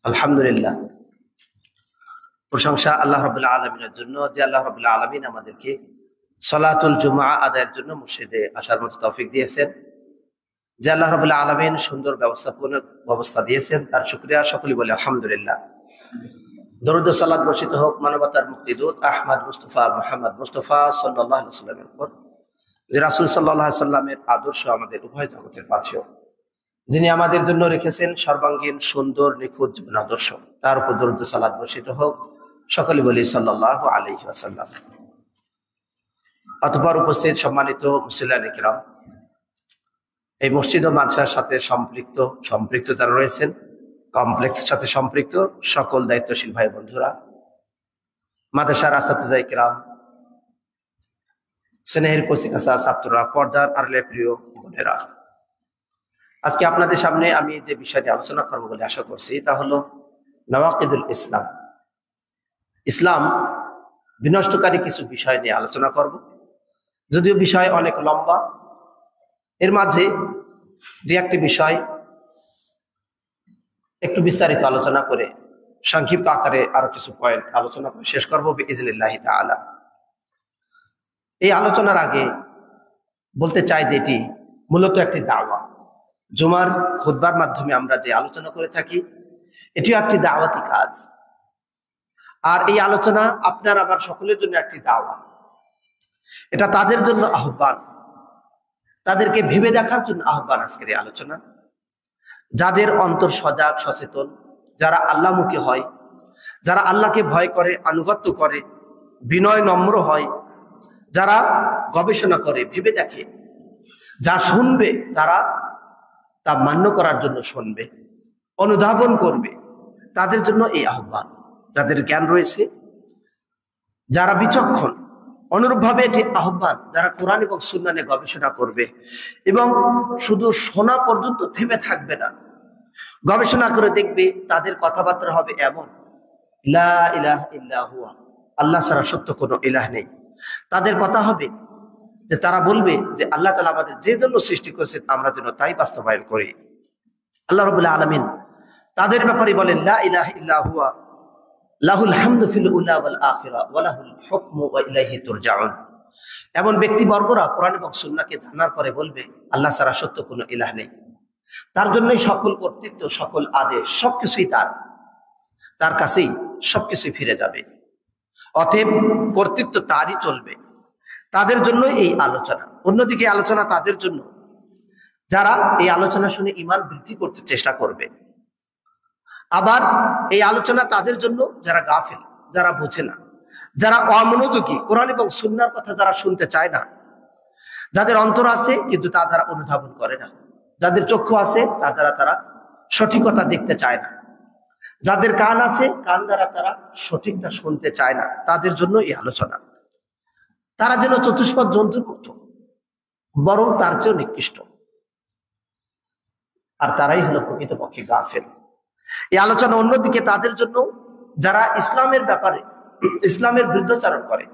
আলহামদুলিল্লাহ, প্রশংসা আল্লাহ রাব্বুল আলামিনের জন্য যে আল্লাহ রাব্বুল আলামিন আমাদেরকে সালাতুল জুমআ আদায়ের জন্য মসজিদে আসার মতো তৌফিক দিয়েছেন। যে আল্লাহ রাব্বুল আলামিন সুন্দর ব্যবস্থা দিয়েছেন, তার শুকরিয়া সকলেই বলে আলহামদুলিল্লাহ। দরুদ ও সালাত বর্ষিত হোক মানবতার মুক্তিদূত আহমদ মুস্তফা মুহাম্মদ মুস্তফা সাল্লাল্লাহু আলাইহি ওয়াসাল্লামের উপর, যে রাসূল সাল্লাল্লাহু আলাইহি ওয়াসাল্লামের আদর্শ আমাদের উভয় জগতের পাথেয়, যিনি আমাদের জন্য রেখেছেন সর্বাঙ্গীন সুন্দর নিখুঁত জীবন আদর্শ। তার উপর দরুদ ও সালাত বর্ষিত হোক, সকলে বলি সাল্লাল্লাহু আলাইহি ওয়াসাল্লাম। অতঃপর উপস্থিত সম্মানিত মুসল্লিয়ান কিরাম, এই মসজিদ ও মাদ্রাসার সাথে সম্পৃক্ত যারা রয়েছেন, কমপ্লেক্সের সাথে সম্পৃক্ত সকল দায়িত্বশীল ভাই বন্ধুরা, মাদ্রাসার আসাতিজা কিরাম, স্নেহের কচিকাঁচা ছাত্ররা, পর্দার আড়ালে প্রিয় বোনেরা, আজকে আপনাদের সামনে আমি যে বিষয় নিয়ে আলোচনা করবো বলে আশা করছি তা হলো নওয়াকিদুল ইসলাম। ইসলাম বিনষ্টকারী কিছু বিষয় নিয়ে আলোচনা করব। যদিও বিষয় অনেক লম্বা, এর মাঝে দুই একটি বিষয় একটু বিস্তারিত আলোচনা করে সংক্ষিপ্ত আকারে আরো কিছু পয়েন্ট আলোচনা করে শেষ করবো বিইজনিল্লাহি তাআলা। এই আলোচনার আগে বলতে চাই যে এটি মূলত একটি দাওয়া। জুমার খুতবার মাধ্যমে আমরা যে আলোচনা করে থাকি, এটিও একটি দাওয়াতি কাজ। আর এই আলোচনা আপনার আমার সকলের জন্য একটি দাওয়া। এটা তাদের জন্য আহ্বান, তাদেরকে ভেবে দেখার জন্য আহ্বান আজকের এই আলোচনা। যাদের অন্তর সজাগ সচেতন, যারা আল্লাহমুখী হয়, যারা আল্লাহকে ভয় করে, আনুগত্য করে, বিনয় নম্র হয়, যারা গবেষণা করে, ভেবে দেখে, যা শুনবে তারা তা মান্য করার জন্য শুনবে, অনুধাবন করবে, তাদের জন্য এই আহ্বান। যাদের জ্ঞান রয়েছে, যারা বিচক্ষণ, অনুরূপভাবে এটি আহ্বান যারা কোরআন এবং সুন্নাহ নিয়ে গবেষণা করবে এবং শুধু শোনা পর্যন্ত থেমে থাকবে না, গবেষণা করে দেখবে। তাদের কথাবার্তা হবে এমন, লা ইলাহা ইল্লা হুয়া, আল্লাহ ছাড়া সত্য কোনো ইলাহ নেই। তাদের কথা হবে যে তারা বলবে যে আল্লাহ তাআলা আমাদের যে জন্য সৃষ্টি করেছেন আমরা যেন তাই বাস্তবায়ন করি। আল্লাহ রাব্বুল আলামিন তাদের ব্যাপারে বলেন, লা ইলাহা ইল্লা হুয়া লাহুল হামদু ফিল উলা ওয়াল আখিরা ওয়া লাহুল হুকমু ওয়া ইলাইহি তুরজাউন। এমন ব্যক্তিবর্গরা কোরআন এবং সুন্নাহকে জানার পরে বলবে আল্লাহ ছাড়া সত্য কোনো ইলাহ নেই, তার জন্যই সকল কর্তৃত্ব, সকল আদেশ, সবকিছুই তার কাছেই সবকিছুই ফিরে যাবে। অতএব কর্তৃত্ব তারই চলবে। তাদের জন্য এই আলোচনা। অন্যদিকে আলোচনা তাদের জন্য যারা এই আলোচনা শুনে ঈমান বৃদ্ধি করতে চেষ্টা করবে। আবার এই আলোচনা তাদের জন্য যারা গাফিল, যারা বোঝে না, যারা অমনোযোগী, কোরআন এবং সুন্নাহর কথা যারা শুনতে চায় না, যাদের অন্তর আছে কিন্তু তা দ্বারা অনুধাবন করে না, যাদের চক্ষু আছে তা দ্বারা তারা সঠিকতা দেখতে চায় না, যাদের কান আছে কান দ্বারা তারা সঠিকটা শুনতে চায় না, তাদের জন্য এই আলোচনা। তারা যেন চতুষ্পদ জন্তুর মতো, বরং তার চেয়েও নিকৃষ্ট, আর তারাই হলো প্রকৃতপক্ষে গাফেল। এই আলোচনা অন্যদিকে তাদের জন্য যারা ইসলামের ব্যাপারে ইসলামের বিরুদ্ধাচরণ করে,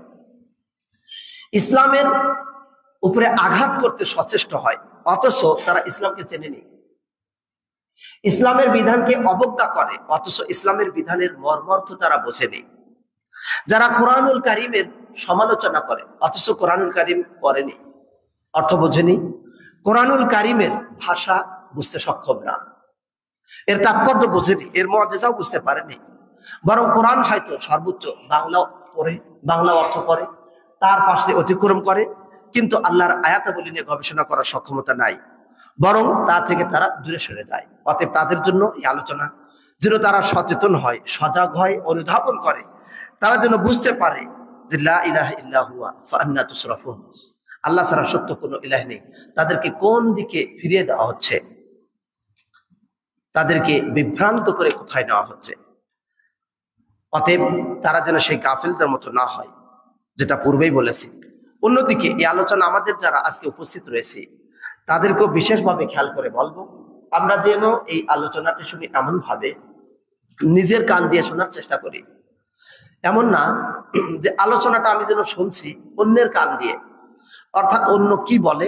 ইসলামের উপরে আঘাত করতে সচেষ্ট হয়, অথচ তারা ইসলামকে চেনেনি, ইসলামের বিধানকে অবজ্ঞা করে, অথচ ইসলামের বিধানের মর্মার্থ তারা বোঝেনি। যারা কোরআনুল কারীমের সমালোচনা করে, অথচ কোরআনুল কারীম পড়েনি, অর্থ বোঝেনি, কোরআনুল কারীমের ভাষা বুঝতে সক্ষম না, এর তাৎপর্য বোঝেনি, এর মর্যাদাও বুঝতে পারেনি, বরং কোরআন হয়তো সর্বোচ্চ বাংলা অর্থ করে, তার পাশে অতিক্রম করে, কিন্তু আল্লাহর আয়াতাবলী নিয়ে গবেষণা করার সক্ষমতা নাই, বরং তা থেকে তারা দূরে সরে যায়। অতএব তাদের জন্য এই আলোচনা যেন তারা সচেতন হয়, সজাগ হয়, অনুধাবন করে, তারা যেন বুঝতে পারে যে লা ইলাহা ইল্লা হুয়া ফাআন্না তুসরাফুন, আল্লাহ ছাড়া সত্য কোনো ইলাহ নেই। তাদেরকে কোন দিকে ফিরিয়ে দেওয়া হচ্ছে, তাদেরকে বিভ্রান্ত করে কোথায় নেওয়া হচ্ছে। অতএব তারা যেন সেই গাফিলদের মতো না হয়, যেটা পূর্বেই বলেছি। অন্যদিকে এই আলোচনা আমাদের যারা আজকে উপস্থিত রয়েছে তাদেরকেও বিশেষভাবে খেয়াল করে বলবো, আমরা যেন এই আলোচনাটি শুনি এমন ভাবে নিজের কান দিয়ে শোনার চেষ্টা করি। এমন না যে আলোচনাটা আমি যেন শুনছি অন্যের কান দিয়ে, অর্থাৎ অন্য কি বলে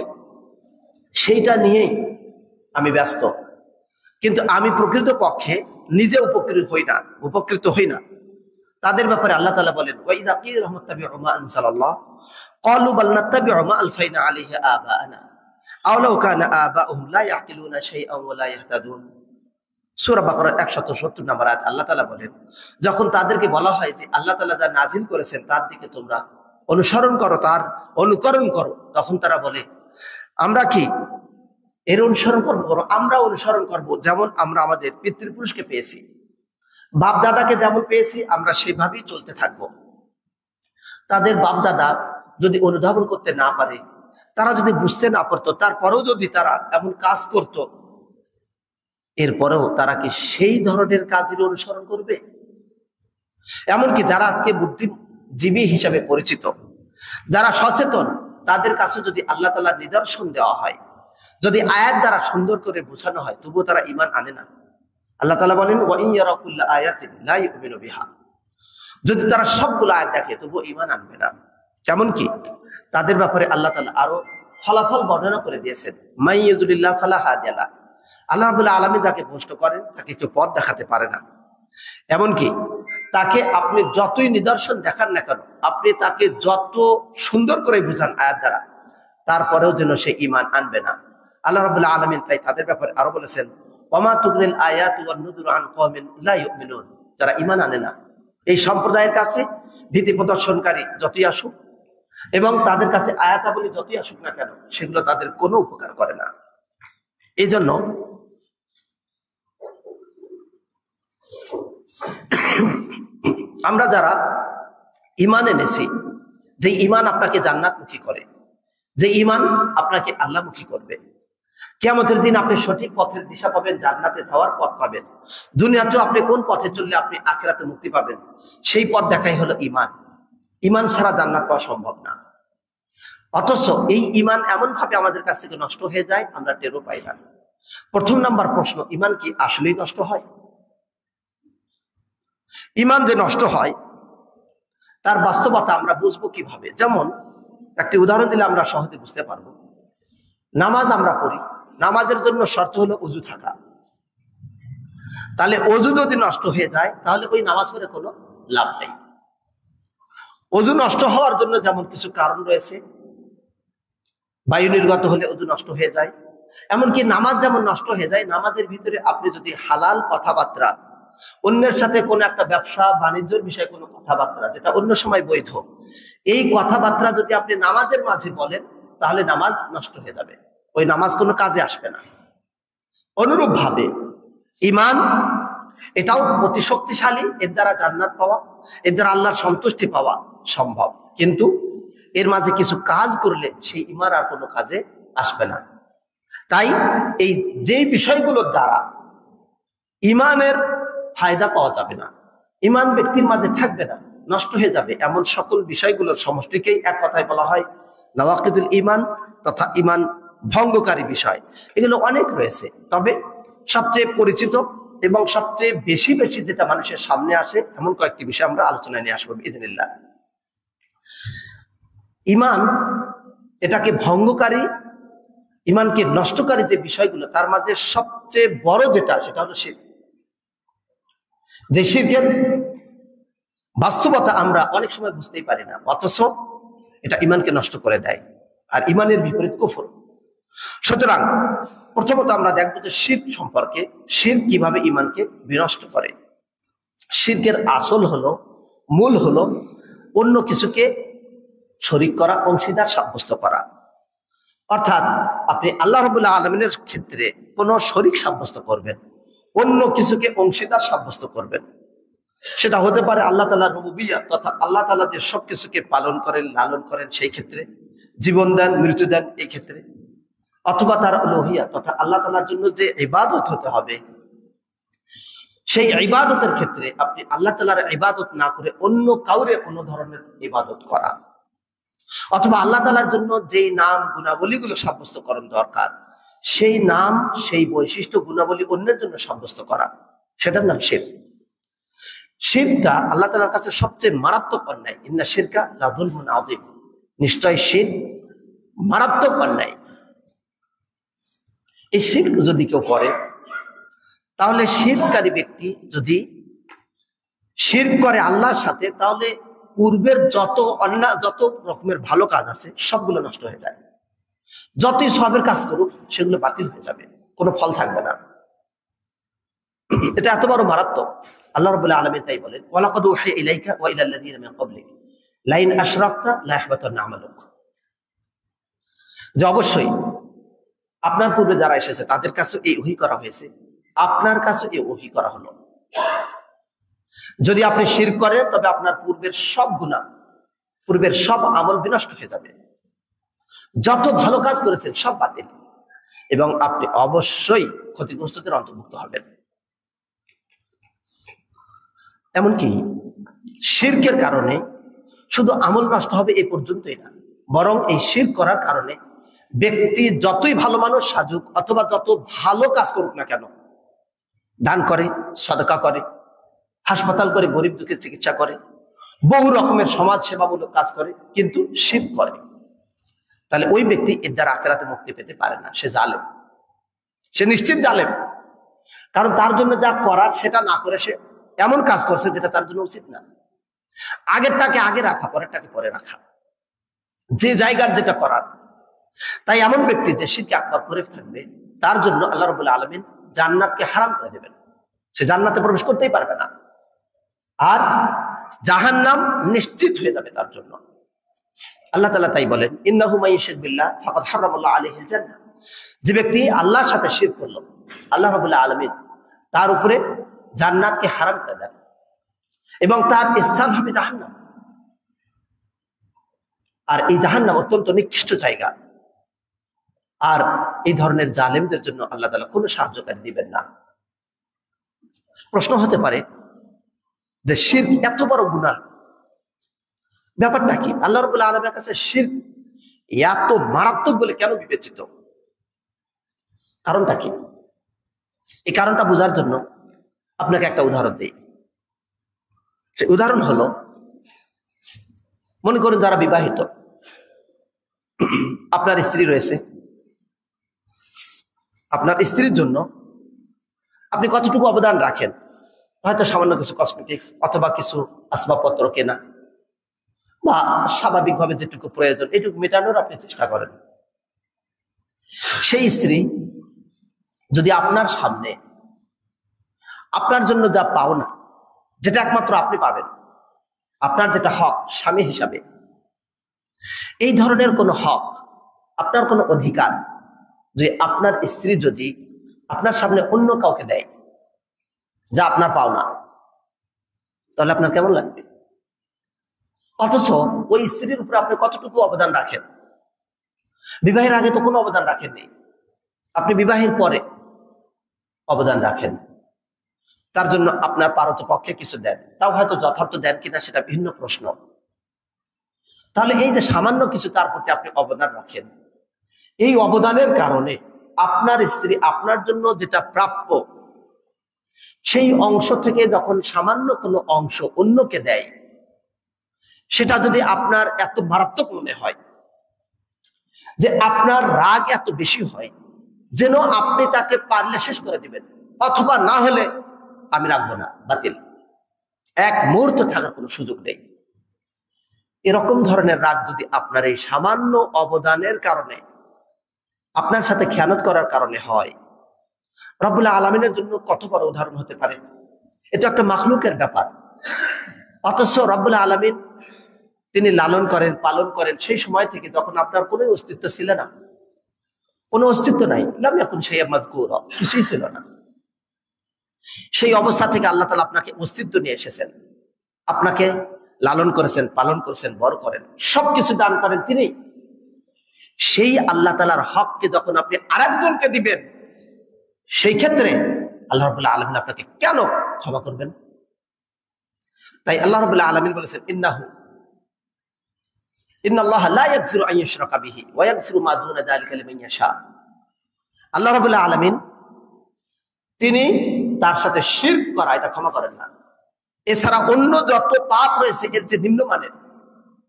সেইটা নিয়েই আমি ব্যস্ত, কিন্তু আমি প্রকৃতপক্ষে নিজে উপকৃত হই না তাদের ব্যাপারে আল্লাহ তাআলা বলেন ওয়াইদা কিল রাহমাতুল্লাহি মা আনসালাল্লাহ ক্বালু বাল নাত্তাবিউ মা আলফাইনা আলাইহি আবানা আও লাউ কানা আবাউহুম লা ইয়াকিলুনা শাইআন ওয়া লা ইয়াহতাদুন। সূরা বাকারার 170 নম্বর আয়াত আল্লাহ তাআলা বলেন, যখন তাদেরকে বলা হয় যে আল্লাহ তাআলা যা নাজিল করেছেন তার দিকে তোমরা অনুসরণ করো, তার অনুকরণ করো, তখন তারা বলে আমরা কি এর অনুসরণ করবো? আমরা অনুসরণ করব যেমন আমরা আমাদের পিতৃপুরুষকে পেয়েছি, বাপ দাদাকে যেমন পেয়েছি আমরা সেভাবেই চলতে থাকবো। তাদের বাপ দাদা যদি অনুধাবন করতে না পারে, তারা যদি বুঝতে না পারতো, তারপরেও যদি তারা এমন কাজ করত, এরপরেও তারা কি সেই ধরনের কাজের অনুসরণ করবে? এমনকি যারা আজকে বুদ্ধিজীবী হিসাবে পরিচিত, যারা সচেতন, তাদের কাছে যদি আল্লাহ তাআলার নিদর্শন দেওয়া হয়, যদি আয়াত দ্বারা সুন্দর করে বোঝানো হয়, তবুও তারা ঈমান আনে না। আল্লাহ তাআলা বলেন ওয়া ইন ইয়ারাউ কুল্লা আয়াতিন লা ইউমিনু বিহা, যদি তারা সবগুলো আয়াত দেখে তবুও ঈমান আনবে না। কেমন কি তাদের ব্যাপারে আল্লাহ তাআলা আরো ফলাফল বর্ণনা করে দিয়েছেন, মাই ইয়াযুলিল্লাহু ফালা হাদিয়া লাহু, আল্লাহ রাব্বুল আলামিন যাকে ভ্রষ্ট করেন তাকে কেউ পথ দেখাতে পারে না। এমনকি তাকে আপনি যতই নিদর্শন দেখান না কেন, আপনি তাকে যত সুন্দর করে বুঝান আয়াত দ্বারা, তারপরেও যেন সে ঈমান আনবে না। আল্লাহ রাব্বুল আলামিন তাই তাদের ব্যাপারে আরো বলেছেন ওয়ামা তুগনিল আয়াতু ওয়ান নুযুরু আন কওমিন লা ইউমিনুন, যারা ঈমান আনে না, এই সম্প্রদায়ের কাছে ভীতি প্রদর্শনকারী যতই আসুক এবং তাদের কাছে আয়াতাবলী যতই আসুক না কেন, সেগুলো তাদের কোনো উপকার করে না। এই জন্য আমরা যারা ঈমান এনেছি, যে ঈমান আপনাকে জান্নাতমুখী করে, যে ঈমান আপনাকে আল্লাহমুখী করবে, কিয়ামতের দিন আপনি সঠিক পথের দিশা পাবেন, জান্নাতে যাওয়ার পথ পাবেন, দুনিয়াতেও আপনি কোন পথে চললে আপনি আখিরাতে মুক্তি পাবেন, সেই পথ দেখাই হলো ঈমান। ঈমান ছাড়া জান্নাত পাওয়া সম্ভব না। অথচ এই ঈমান এমন ভাবে আমাদের কাছ থেকে নষ্ট হয়ে যায়, আমরা টেরও পাই না। প্রথম নাম্বার প্রশ্ন, ঈমান কি আসলেই নষ্ট হয়? ঈমান যে নষ্ট হয় তার বাস্তবতা আমরা বুঝবো কিভাবে? যেমন একটি উদাহরণ দিলে আমরা সহজে বুঝতে পারবো। নামাজ আমরা পড়ি, নামাজের জন্য শর্ত হলো ওযু থাকা। তাহলে ওযু যদি নষ্ট হয়ে যায় তাহলে ওই নামাজ পড়ে কোনো লাভ নেই। ওযু নষ্ট হওয়ার জন্য যেমন কিছু কারণ রয়েছে, বায়ু নির্গত হলে ওযু নষ্ট হয়ে যায়, এমনকি নামাজ যেমন নষ্ট হয়ে যায়, নামাজের ভিতরে আপনি যদি হালাল কথাবার্তা, অন্যের সাথে কোনো একটা ব্যবসা বাণিজ্যের বিষয়ে কোনো কথাবার্তা যেটা অন্য সময় বৈধ, এই কথাবার্তা যদি আপনি নামাজের মাঝে বলেন তাহলে নামাজ নষ্ট হয়ে যাবে, ওই নামাজ কোনো কাজে আসবে না। অনুরূপ ভাবে ঈমান এটাও অতি শক্তিশালী, এর দ্বারা জান্নাত পাওয়া, এর দ্বারা আল্লাহর সন্তুষ্টি পাওয়া সম্ভব, কিন্তু এর মাঝে কিছু কাজ করলে সেই ঈমান আর কোনো কাজে আসবে না। তাই এই যে বিষয়গুলোর দ্বারা ঈমানের ফায়দা পাওয়া যাবে না, ঈমান ব্যক্তির মাঝে থাকবে না, নষ্ট হয়ে যাবে, এমন সকল বিষয়গুলোর সমষ্টিকেই এক কথায় বলা হয় নাওয়াকিদুল ঈমান, তথা ঈমান ভঙ্গকারী বিষয়। এগুলো অনেক রয়েছে, তবে সবচেয়ে পরিচিত এবং সবচেয়ে বেশি যেটা মানুষের সামনে আসে এমন কয়েকটি বিষয় আমরা আলোচনায় নিয়ে আসবো বিইজনিল্লাহ। ঈমান এটাকে ভঙ্গকারী, ঈমানকে নষ্টকারী যে বিষয়গুলো, তার মাঝে সবচেয়ে বড় যেটা, সেটা হলো শিরক। যে শিরকের বাস্তবতা আমরা অনেক সময় বুঝতেই পারি না, অথচ এটা ঈমানকে নষ্ট করে দেয়, আর ঈমানের বিপরীত কুফর। সুতরাং প্রথমত আমরা দেখবো যে শিরক সম্পর্কে, শিরক কিভাবে ঈমানকে বিনষ্ট করে। শিরকের আসল হলো, মূল হলো অন্য কিছুকে শরীক করা, অংশীদার সাব্যস্ত করা। অর্থাৎ আপনি আল্লাহ রাব্বুল আলামিনের ক্ষেত্রে কোনো শরীক সাব্যস্ত করবেন, অন্য কিছুকে অংশীদার সাব্যস্ত করবেন। সেটা হতে পারে আল্লাহ তাআলার রুবুবিয়্যাত, তথা আল্লাহ তাআলা যে সব কিছুকে পালন করেন, লালন করেন, সেই ক্ষেত্রে, জীবন দেন, মৃত্যু দেন, এই ক্ষেত্রে, অথবা তার উলুহিয়্যাত, তথা আল্লাহ তাআলার জন্য যে ইবাদত হতে হবে, সেই ইবাদতের ক্ষেত্রে আপনি আল্লাহ তাআলার ইবাদত না করে অন্য কাউরে কোনো ধরনের ইবাদত করা, অথবা আল্লাহ তাআলার জন্য যেই নাম গুণাবলীগুলো সাব্যস্তকরণ দরকার, সেই নাম, সেই বৈশিষ্ট্য, গুণাবলী অন্যের জন্য সাব্যস্ত করা, সেটার নাম শিরক। শিরকটা আল্লাহ তাআলার কাছে সবচেয়ে মারাত্মক অন্যায়। ইন্না শিরকা লাযুলমুন আযীম, নিশ্চয় শিরক মারাত্মক অন্যায়। এই শিরক যদি কেউ করে তাহলে শিরককারী ব্যক্তি যদি শিরক করে আল্লাহর সাথে, তাহলে পূর্বের যত যত রকমের ভালো কাজ আছে সবগুলো নষ্ট হয়ে যায়। যতই সবের কাজ করুক সেগুলো বাতিল হয়ে যাবে, কোনো ফল থাকবে না। এটা এত বড় মারাত্মক। আল্লাহ রাব্বুল আলামিন তাই বলেন, ওয়ালাকাদ উহিয়া ইলাইকা ওয়া ইলাল লাযিনা মিন ক্বাবলিক লাইন আশরাকতা লা ইয়াহবাতান্না আমালুক, যে অবশ্যই আপনার পূর্বে যারা এসেছে তাদের কাছে এই ওহী করা হয়েছে, আপনার কাছে এই ওহী করা হলো, যদি আপনি শিরক করেন তবে আপনার পূর্বের সব গুনাহ, পূর্বের সব আমল বিনষ্ট হয়ে যাবে, যত ভালো কাজ করেছেন সব বাতিল, এবং আপনি অবশ্যই ক্ষতিগ্রস্তদের অন্তর্ভুক্ত হবেন। এমনকি শিরকের কারণে শুধু আমল নষ্ট হবে এই পর্যন্তই না, বরং এই শিরক করার কারণে ব্যক্তি যতই ভালো মানুষ সাজুক অথবা যত ভালো কাজ করুক না কেন, দান করে, সদকা করে, হাসপাতাল করে, গরিব দুঃখের চিকিৎসা করে, বহু রকমের সমাজ সেবামূলক কাজ করে, কিন্তু শিরক করে, তাহলে ওই ব্যক্তি এর দ্বারা আখিরাতে মুক্তি পেতে পারে না। সে জালেম, সে নিশ্চিত জালেম। কারণ তার জন্য যা করার সেটা না করে সে এমন কাজ করছে যেটা তার জন্য উচিত না। আগেরটাকে আগে রাখা, পরেরটাকে পরে রাখা, যে জায়গার যেটা করার। তাই এমন ব্যক্তি যে শিরকে আকবার করে থাকবে তার জন্য আল্লাহ রাব্বুল আলামিন জান্নাতকে হারাম করে দেবেন, সে জান্নাতে প্রবেশ করতেই পারবে না, আর জাহান্নাম নিশ্চিত হয়ে যাবে তার জন্য। আল্লাহ তাআলা তাই বলেন, ইন্নাহু মান ইউশরিক বিল্লাহ ফাকাদ হারামাল্লাহু আলাইহিল জান্নাহ, যে ব্যক্তি আল্লাহর সাথে শিরক করলো আল্লাহ রাব্বুল আলামিন তার উপরে জান্নাতকে হারাম করে দেন এবং তার স্থান হবে জাহান্নাম। আর এই জাহান্নাম অত্যন্ত নিকৃষ্ট জায়গা, আর এই ধরনের জালেমদের জন্য আল্লাহ তাআলা কোনো সাহায্যকারী দিবেন না। প্রশ্ন হতে পারে যে শিরক এত বড় গুনাহ, ব্যাপারটা কি? আল্লাহ রাব্বুল আলামিনের কাছে শিরক এত মারাত্মক বলে কেন বিবেচিত? কারণটা কি? এই কারণটা বোঝার জন্য আপনাকে একটা উদাহরণ দিই। সে উদাহরণ হলো, মনে করুন যারা বিবাহিত, আপনার স্ত্রী রয়েছে, আপনার স্ত্রীর জন্য আপনি কতটুকু অবদান রাখেন? হয়তো সামান্য কিছু কসমেটিক্স অথবা কিছু আসবাবপত্র কেনা, বা স্বাভাবিকভাবে যেটুকু প্রয়োজন এটুকু মেটানোর আপনি চেষ্টা করেন। সেই স্ত্রী যদি আপনার সামনে আপনার জন্য যা পাওনা, যেটা একমাত্র আপনি পাবেন, আপনার যেটা হক স্বামী হিসাবে, এই ধরনের কোনো হক, আপনার কোনো অধিকার যে আপনার স্ত্রী যদি আপনার সামনে অন্য কাউকে দেয় যা আপনার পাওনা, তাহলে আপনার কেমন লাগবে? অথচ ওই স্ত্রীর উপরে আপনি কতটুকু অবদান রাখেন? বিবাহের আগে তো কোনো অবদান রাখেননি, আপনি বিবাহের পরে অবদান রাখেন, তার জন্য আপনার পারত পক্ষে কিছু দেন, তাও হয়তো যথার্থ দেন কিনা সেটা ভিন্ন প্রশ্ন। তাহলে এই যে সামান্য কিছু তার প্রতি আপনি অবদান রাখেন, এই অবদানের কারণে আপনার স্ত্রী আপনার জন্য যেটা প্রাপ্য সেই অংশ থেকে যখন সামান্য কোনো অংশ অন্যকে দেয়, সেটা যদি আপনার এত মারাত্মক মনে হয়, যে আপনার রাগ এত বেশি হয় যেন আপনি তাকে পারলে শেষ করে দিবেন, অথবা না হলে আমি রাখবো না, বাতিল, এক মুহূর্ত থাকার কোনো সুযোগ নেই, এরকম ধরনের রাগ যদি আপনার এই সামান্য অবদানের কারণে, আপনার সাথে খেয়ানত করার কারণে হয়, রব্বুল আলামিনের জন্য কত বড় উদাহরণ হতে পারে। এটা একটা মাখলুকের ব্যাপার, অথচ রব্বুল আলামিন তিনি লালন করেন, পালন করেন সেই সময় থেকে যখন আপনার কোনো অস্তিত্ব ছিল না, কোনো অস্তিত্ব নাই, লাম ইয়াকুন শাইআন মাযকুরা, কিছুই ছিল না, সেই অবস্থা থেকে আল্লাহ তাআলা আপনাকে অস্তিত্ব নিয়ে এসেছেন, আপনাকে লালন করেছেন, পালন করেছেন, বড় করেন, সবকিছু দান করেন তিনি। সেই আল্লাহ তাআলার হককে যখন আপনি আরেকজনকে দিবেন, সেই ক্ষেত্রে আল্লাহ রাব্বুল আলামিন আপনাকে কেন ক্ষমা করবেন? তাই আল্লাহ রাব্বুল আলামিন বলেছেন, ইন্নাল্লাহা লা ইয়াগফিরু আন ইউশরাকা বিহি ওয়া ইয়াগফিরু মা দুনা যালিকা লিমান ইয়াশা। আল্লাহ রাব্বুল আলামিন তিনি তার সাথে শিরক করা এটা ক্ষমা করেন না, এছাড়া অন্য যত পাপ রয়েছে এর যে নিম্নমানের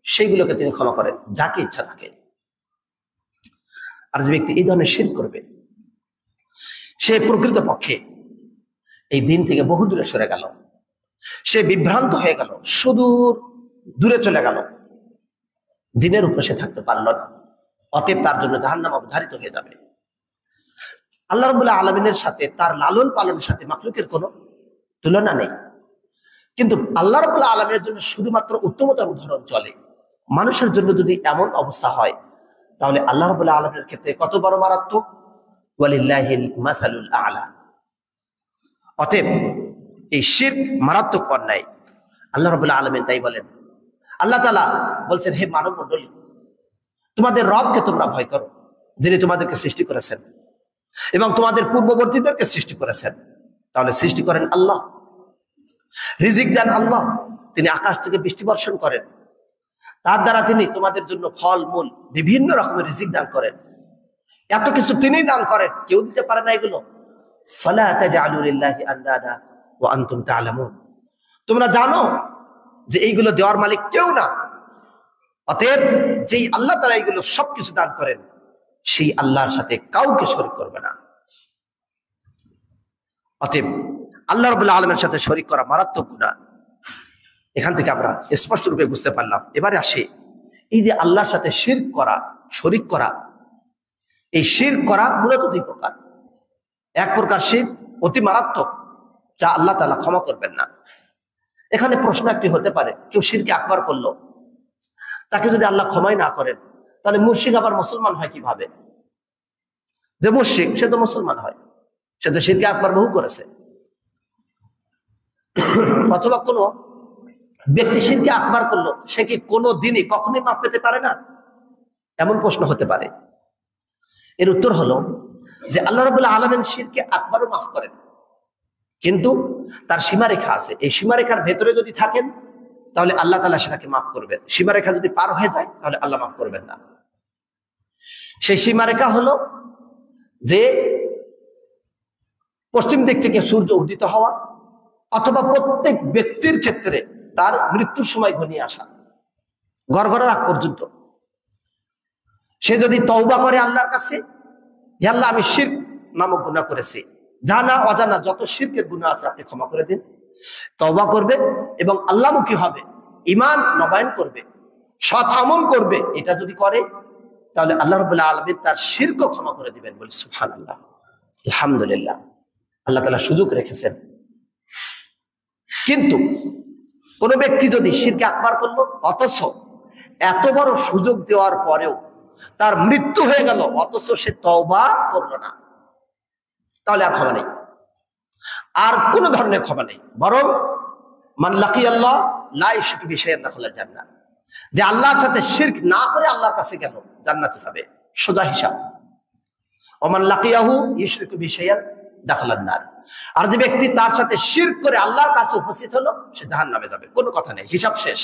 সেইগুলোকে তিনি ক্ষমা করেন যাকে ইচ্ছা থাকে। আর যে ব্যক্তি এই ধরনের শিরক করবে সে প্রকৃতপক্ষে এই দিন থেকে বহু দূরে সরে গেল, সে বিভ্রান্ত হয়ে গেল, সুদূর দূরে চলে গেল, দিনের উপরে সে থাকতে পারল না। অতএব তার জন্য জাহান্নাম অবধারিত হয়ে যাবে। আল্লাহ রাব্বুল আলামিনের সাথে, তার লালন পালনের সাথে মাখলুকের কোনো তুলনা নেই। কিন্তু আল্লাহ রাব্বুল আলামিনের জন্য শুধুমাত্র উত্তমতার উদাহরণ চলে। মানুষের জন্য যদি এমন অবস্থা হয়, তাহলে আল্লাহ রাব্বুল আলামিনের ক্ষেত্রে কত বড় মারাত্মক। ওয়ালিল্লাহিল মাসালুল আ'লা। অতএব এই শিরক মারাত্মক অন্যায়। আল্লাহ রাব্বুল আলামিন তাই বলেন, আল্লাহ তাআলা বলছেন, হে মানব মণ্ডলী, তোমাদের রবকে তোমরা ভয় করো, যিনি তোমাদেরকে সৃষ্টি করেছেন এবং তোমাদের পূর্ববর্তীদেরকে সৃষ্টি করেছেন। তাহলে সৃষ্টি করেন আল্লাহ, রিজিক দেন আল্লাহ, তিনি আকাশ থেকে বৃষ্টি বর্ষণ করেন, তার দ্বারা তিনি তোমাদের জন্য ফল মূল বিভিন্ন রকমের রিজিক দান করেন। এত কিছু তিনি দান করেন, কেউ দিতে পারে না এগুলো। ফালা তাজআলু লিল্লাহি আনদাদা ওয়া আনতুম তা'লামুন। তোমরা জানো যে এইগুলো দেওয়ার মালিক কেউ না। অতএব যেই আল্লাহ তাআলা এইগুলো সবকিছু দান করেন, সেই আল্লাহর সাথে কাউকে শরীক করবে না। অতএব আল্লাহ রাব্বুল আলামিনের সাথে শরীক করা মারাত্মক গুনাহ। এখান থেকে আমরা স্পষ্ট রূপে বুঝতে পারলাম। এবারে আসি, এই যে আল্লাহর সাথে শিরক করা, শরীক করা, এই শিরক করা মূলত দুই প্রকার। এক প্রকার শিরক অতি মারাত্মক, যা আল্লাহ তাআলা ক্ষমা করবেন না। এখানে প্রশ্ন একটি হতে পারে, কেউ শিরকে আকবার করলো, তাকে যদি আল্লাহ ক্ষমাই না করেন, তাহলে মুশরিক আবার মুসলমান হয় কিভাবে? যে মুশরিক সে তো মুসলমান হয়, সে তো শিরকে আকবার বহু করেছে। অথবা কোনো ব্যক্তি শিরকে আকবার করলো, সে কি কোনো দিনই কখনোই মাফ পেতে পারে না? এমন প্রশ্ন হতে পারে। এর উত্তর হলো যে আল্লাহ রাব্বুল আলামিন শিরকে আকবারও মাফ করেন, কিন্তু তার সীমারেখা আছে। এই সীমারেখার ভেতরে যদি থাকেন, তাহলে আল্লাহ তাআলা সেটাকে মাফ করবেন। সীমারেখা যদি পার হয়ে যায়, তাহলে আল্লাহ মাফ করবেন না। সেই সীমারেখা হলো যে পশ্চিম দিক থেকে সূর্য উদিত হওয়া, অথবা প্রত্যেক ব্যক্তির ক্ষেত্রে তার মৃত্যুর সময় ঘনিয়ে আসা, গড়গড়ার আগ পর্যন্ত। সে যদি তওবা করে আল্লাহর কাছে, হে আল্লাহ আমি শিরক নামক গুনাহ করেছি, জানা অজানা যত শিরকের গুনাহ আছে আপনি ক্ষমা করে দিন, তওবা করবে এবং আল্লাহমুখী হবে, ঈমান নবায়ন করবে, সৎ আমল করবে। এটা যদি করে, তাহলে আল্লাহ রাব্বুল আলামিন তার শিরকও ক্ষমা করে দিবেন। বলি সুবহানাল্লাহ, আলহামদুলিল্লাহ। আল্লাহ তাআলা সুযোগ রেখেছেন। কিন্তু কোন ব্যক্তি যদি শিরকে আকবার করলো, অথচ এত বড় সুযোগ দেওয়ার পরেও তার মৃত্যু হয়ে গেল, অথচ সে তওবা করলো না, তাহলে আর ক্ষমা নেই, আর কোন ধরনের ক্ষমা নেই। বরং মান লাকিয়াল্লাহ লা ইশরিকু বিহি শাইআন দাখালাল জান্নাহ, যে আল্লাহর সাথে শিরক না করে আল্লাহর কাছে গেল, জান্নাতে যাবে, সোজা হিসাব। ওয়া মান লাকিয়াহু ইশরিকু বিহি শাইআন দাখালান নার। আর যে ব্যক্তি তার সাথে শিরক করে আল্লাহর কাছে উপস্থিত হলো, সে জাহান্নামে যাবে, কোনো কথা নেই, হিসাব শেষ।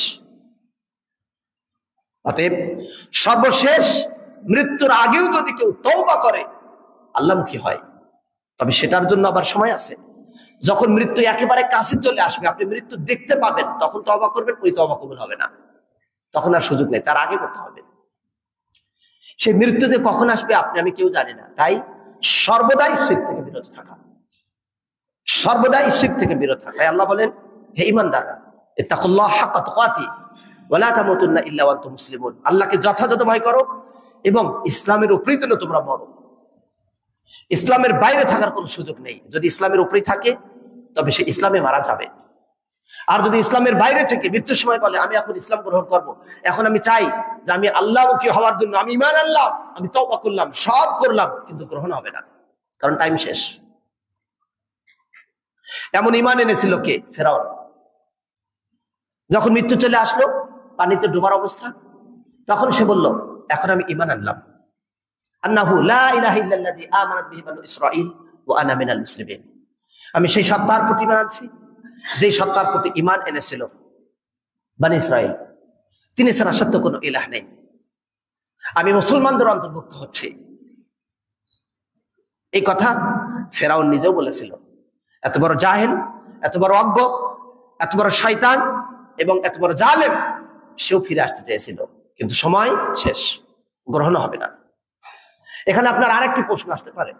অতএব সর্বশেষ মৃত্যুর আগেও যদি কেউ তওবা করে, আল্লাহমুখী হয়, তবে সেটার জন্য আবার সময় আছে। যখন মৃত্যু একেবারে কাছে চলে আসবে, আপনি মৃত্যু দেখতে পাবেন, তখন তওবা করবেন, ওই তওবা কবুল হবে না, তখন আর সুযোগ নেই, তার আগে করতে হবে। সেই মৃত্যুতে কখন আসবে আপনি আমি কেউ জানি না। তাই সর্বদাই শিরক থেকে বিরত থাকা, সর্বদাই শিরক থেকে বিরত থাকা। আল্লাহ বলেন, হে ঈমানদাররা, ইত্তাকুল্লাহ হাক্কা তুকাতি ওয়া লা তামুতুন্না ইল্লা ওয়া আনতুম মুসলিমুন। আল্লাহকে যথাযথ ভয় করো এবং ইসলামের উপরেই যেন তোমরা মরো। ইসলামের বাইরে থাকার কোনো সুযোগ নেই। যদি ইসলামের উপরেই থাকে, তবে সে ইসলামে মারা যাবে। আর যদি ইসলামের বাইরে থেকে মৃত্যুর সময় বলে আমি এখন ইসলাম গ্রহণ করব, এখন আমি চাই যে আমি আল্লাহমুখী হওয়ার জন্য আমি ঈমান আনলাম, আমি তওবা করলাম, সব করলাম, কিন্তু গ্রহণ হবে না, কারণ টাইম শেষ। এমন ঈমান এনেছিল কে? ফেরাউন। যখন মৃত্যু চলে আসলো, পানিতে ডোবার অবস্থা, তখন সে বলল এখন আমি ঈমান আনলাম, আন্নাহু লা ইলাহা ইল্লাল্লাযী আমানাত বিহি বানু ইসরাঈল ওয়া আনা মিনাল মুসলিমিন। আমি সেই সত্তার প্রতি ঈমান আনছি, যেই সত্তার প্রতি ঈমান এনেছিল বনী ইসরাঈল, তিনি ছাড়া সত্য কোনো ইলাহ নেই, আমি মুসলমানদের অন্তর্ভুক্ত হচ্ছি। এই কথা ফেরাউন নিজেও বলেছিল। এত বড় জাহেল, এত বড় অজ্ঞ, এত বড় শয়তান এবং এত বড় জালেম, সেও ফিরে আসতে চেয়েছিল, কিন্তু সময় শেষ, গ্রহণ হবে না। এখানে আপনার আরেকটি প্রশ্ন আসতে পারে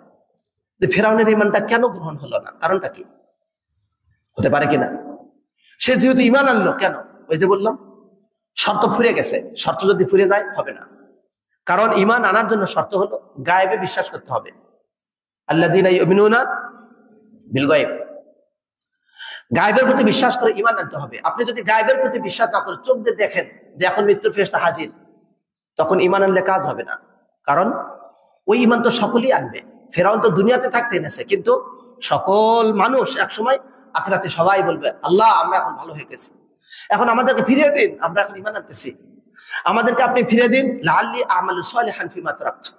যে ফেরাউনের ঈমানটা কেন গ্রহণ হলো না, কারণটা কি? হতে পারে কিনা? সে যেহেতু ঈমান আনলো, কেন? ওই যে বললাম শর্ত ফুরে গেছে, শর্ত যদি ফুরে যায় হবে না। কারণ ঈমান আনার জন্য শর্ত হলো গায়েবে বিশ্বাস করতে হবে। আল্লাযীনা ইউমিনুনা বিল গায়ব, গায়েবের প্রতি বিশ্বাস করে ঈমান আনতে হবে। আপনি যদি গায়েবের প্রতি বিশ্বাস না করে চোখ দিয়ে দেখেন যে এখন মৃত্যুর ফেরেশতা হাজির, তখন ঈমান আনলে কাজ হবে না। কারণ ওই ঈমান তো সকলেই আনবে। ফেরাউন তো দুনিয়াতে থাকতে এনেছে, কিন্তু সকল মানুষ একসময় আখিরাতে সবাই বলবে, আল্লাহ আমরা এখন ভালো হয়ে গেছি, এখন আমাদেরকে ফিরিয়ে দিন, আমরা এখন ঈমান আনতেছি, আমাদেরকে আপনি ফিরিয়ে দিন। লাআল্লী আমালু সালিহান ফিমা তারাকতু,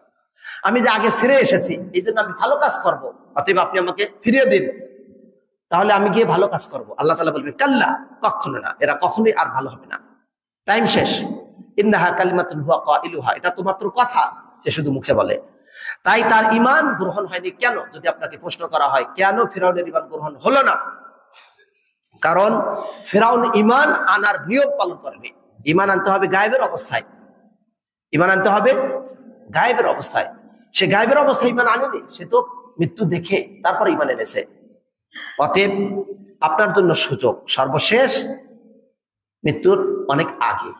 আমি যে আগে ছেড়ে এসেছি এই জন্য আমি ভালো কাজ করব, অতএব আপনি আমাকে ফিরিয়ে দিন, তাহলে আমি গিয়ে ভালো কাজ করব। আল্লাহ তাআলা বলবেন, কাল্লা, কখনো না, এরা কখনোই আর ভালো হবে না, টাইম শেষ। ইন্নাহা কালিমাতুন হুয়া কাইলুহা, এটা তো মাত্র কথা, সে শুধু মুখে বলে। তাই তার ঈমান গ্রহণ হয়নি। কেন? যদি আপনাকে প্রশ্ন করা হয় কেন ফিরআউনের ঈমান গ্রহণ হলো না, কারণ ফিরআউন ঈমান আনার নিয়ম পালন করেনি। ঈমান আনতে হবে গায়েবের অবস্থায়, ঈমান আনতে হবে গায়েবের অবস্থায়। সে গায়েবের অবস্থায় ঈমান আনেনি, সে তো মৃত্যু দেখে তারপর ঈমান এনেছে। অতএব আপনার জন্য সুযোগ সর্বশেষ মৃত্যুর অনেক আগে,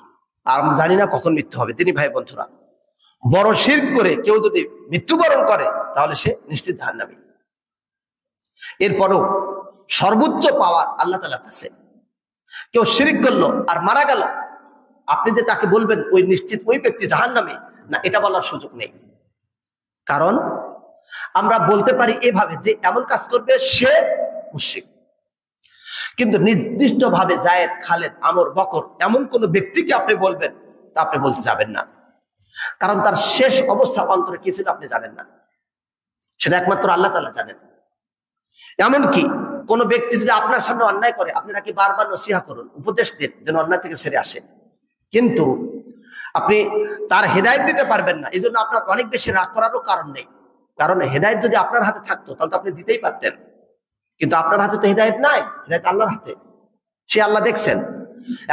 আর আমরা জানি না কখন মৃত্যু হবে। তিনি ভাই বন্ধুরা, বড় শিরক করে কেউ যদি মৃত্যুবরণ করে তাহলে সে নিশ্চিত জাহান্নামী। এরপরও সর্বোচ্চ পাওয়ার আল্লাহ তাআলার কাছে। কেউ শিরক করলো আর মারা গেল, আপনি যে তাকে বলবেন ওই নিশ্চিত ওই ব্যক্তি জাহান্নামী, না, এটা বলার সুযোগ নেই। কারণ আমরা বলতে পারি এভাবে যে এমন কাজ করবে সে মুশরিক, কিন্তু নির্দিষ্ট ভাবে জায়েদ, খালেদ, আমর, বকর এমন কোন ব্যক্তিকে আপনি বলবেন তা আপনি বলতে যাবেন না। কারণ তার শেষ অবস্থা অন্তরে কি ছিল আপনি জানেন না, সেটা একমাত্র আল্লাহ তাআলা জানেন। এমনকি কোন ব্যক্তি যদি আপনার সামনে অন্যায় করে, আপনি তাকে বারবার নসিহত করুন, উপদেশ দিন যেন অন্যায় থেকে ছেড়ে আসে, কিন্তু আপনি তার হেদায়েত দিতে পারবেন না। এই জন্য আপনার অনেক বেশি রাগ করারও কারণ নেই। কারণ হেদায়েত যদি আপনার হাতে থাকতো তাহলে তো আপনি দিতেই পারতেন, কিন্তু আপনার হাতে তো হেদায়েত নাই, হেদায়েত আল্লাহর হাতে, সে আল্লাহ দেখছেন।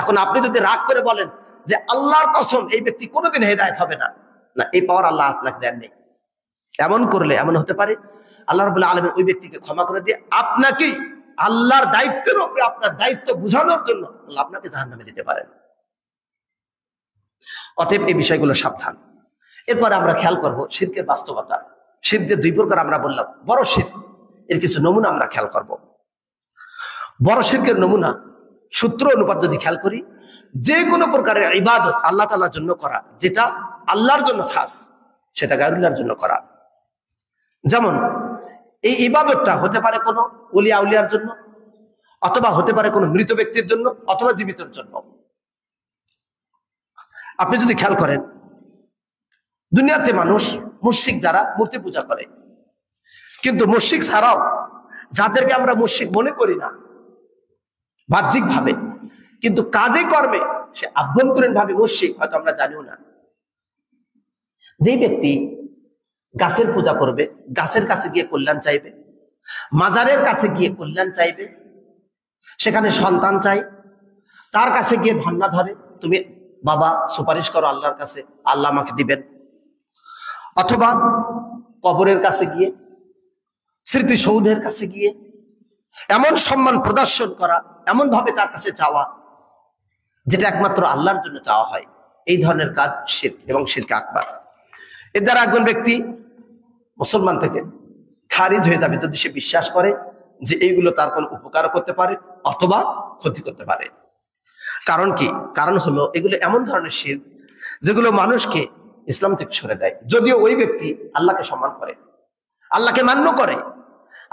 এখন আপনি যদি রাগ করে বলেন যে আল্লাহর কসম এই ব্যক্তি কোনোদিন হেদায়েত হবে না, না, এই পাওয়ার আল্লাহ আপনাকে দেননি। এমন করলে এমন হতে পারে আল্লাহ রাব্বুল আলামিন ওই ব্যক্তিকে ক্ষমা করে দিয়ে আপনাকেই আল্লাহর দায়িত্বের উপরে আপনার দায়িত্ব বুঝানোর জন্য আল্লাহ আপনাকে জাহান্নামে দিতে পারেন। অতএব এই বিষয়গুলো সাবধান। এরপরে আমরা খেয়াল করব শিরকের বাস্তবতা। শিরক যে দুই প্রকার আমরা বললাম, বড় শিরক, এর কিছু নমুনা আমরা খেয়াল করব। বড় শিরকের নমুনা সূত্র অনুপাত যদি খেয়াল করি, যে কোনো প্রকারের ইবাদত আল্লাহ তাআলার জন্য করা, যেটা আল্লাহর জন্য খাস, সেটা গায়রুল্লাহর জন্য করা। যেমন এই ইবাদতটা হতে পারে কোনো ওলি আউলিয়ার জন্য, অথবা হতে পারে কোনো মৃত ব্যক্তির জন্য, অথবা জীবিতর জন্য। আপনি যদি খেয়াল করেন, দুনিয়াতে মানুষ মুশরিক যারা মূর্তি পূজা করে, কিন্তু মুশরিক ছাড়াও যাদেরকে আমরা মুশরিক মনে করি না বাহ্যিক ভাবে, কিন্তু কাজে কর্মে সে আভ্যন্তরীণ ভাবে মুশরিক, হয়তো আমরা জানিও না। যেই ব্যক্তি গাছের পূজা করবে, গাছের কাছে গিয়ে কল্যাণ চাইবে, মাজারের কাছে গিয়ে কল্যাণ চাইবে, সেখানে সন্তান চাই, তার কাছে গিয়ে ধন্না ধরে, তুমি বাবা সুপারিশ করো আল্লাহর কাছে, আল্লাহ আমাকে দিবেন। অথবা কবরের কাছে গিয়ে, স্মৃতিসৌধের কাছে গিয়ে এমন সম্মান প্রদর্শন করা, এমন ভাবে তার কাছে চাওয়া যেটা একমাত্র আল্লাহর জন্য চাওয়া হয়, এই ধরনের কাজ শিরক এবং শিরক আকবার। এর দ্বারা একজন ব্যক্তি মুসলমান থেকে খারিজ হয়ে যাবে যদি সে বিশ্বাস করে যে এইগুলো তার কোনো উপকার করতে পারে অথবা ক্ষতি করতে পারে। কারণ কি? কারণ হলো এগুলো এমন ধরনের শিরক যেগুলো মানুষকে ইসলাম থেকে সরে দেয়। যদিও ওই ব্যক্তি আল্লাহকে সম্মান করে, আল্লাহকে মান্য করে,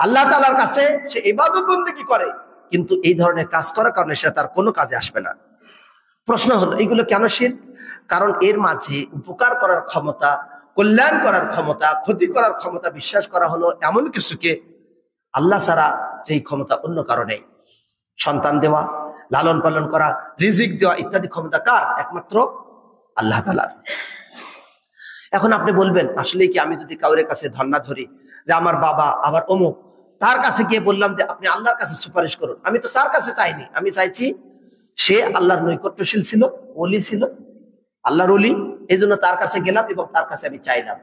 আল্লাহ তাআলার কাছে সে ইবাদত বন্দেগী করে, কিন্তু এই ধরনের কাজ করার কারণে সেটা তার কোনো কাজে আসবে না। প্রশ্ন হলো এগুলো কেন শিরক? কারণ এর মাঝে উপকার করার ক্ষমতা, কল্যাণ করার ক্ষমতা, ক্ষতি করার ক্ষমতা বিশ্বাস করা হলো এমন কিছুকে আল্লাহ ছাড়া যেই ক্ষমতা অন্য কারো নেই। সন্তান দেওয়া, লালন পালন করা, রিজিক দেওয়া ইত্যাদি ক্ষমতা কার? একমাত্র আল্লাহ তাআলার। এখন আপনি বলবেন, আসলে কি আমি যদি কাউরের কাছে ধন্না ধরি যে আমার বাবা আবার অমুক, তার কাছে গিয়ে বললাম যে আপনি আল্লাহর কাছে সুপারিশ করুন, আমি তো তার কাছে চাইনি, আমি চাইছি সে আল্লাহর নৈকট্যশীল ছিল, ওলি ছিল, আল্লাহর ওলি, এই জন্য তার কাছে গেলাম এবং তার কাছে আমি চাইলাম,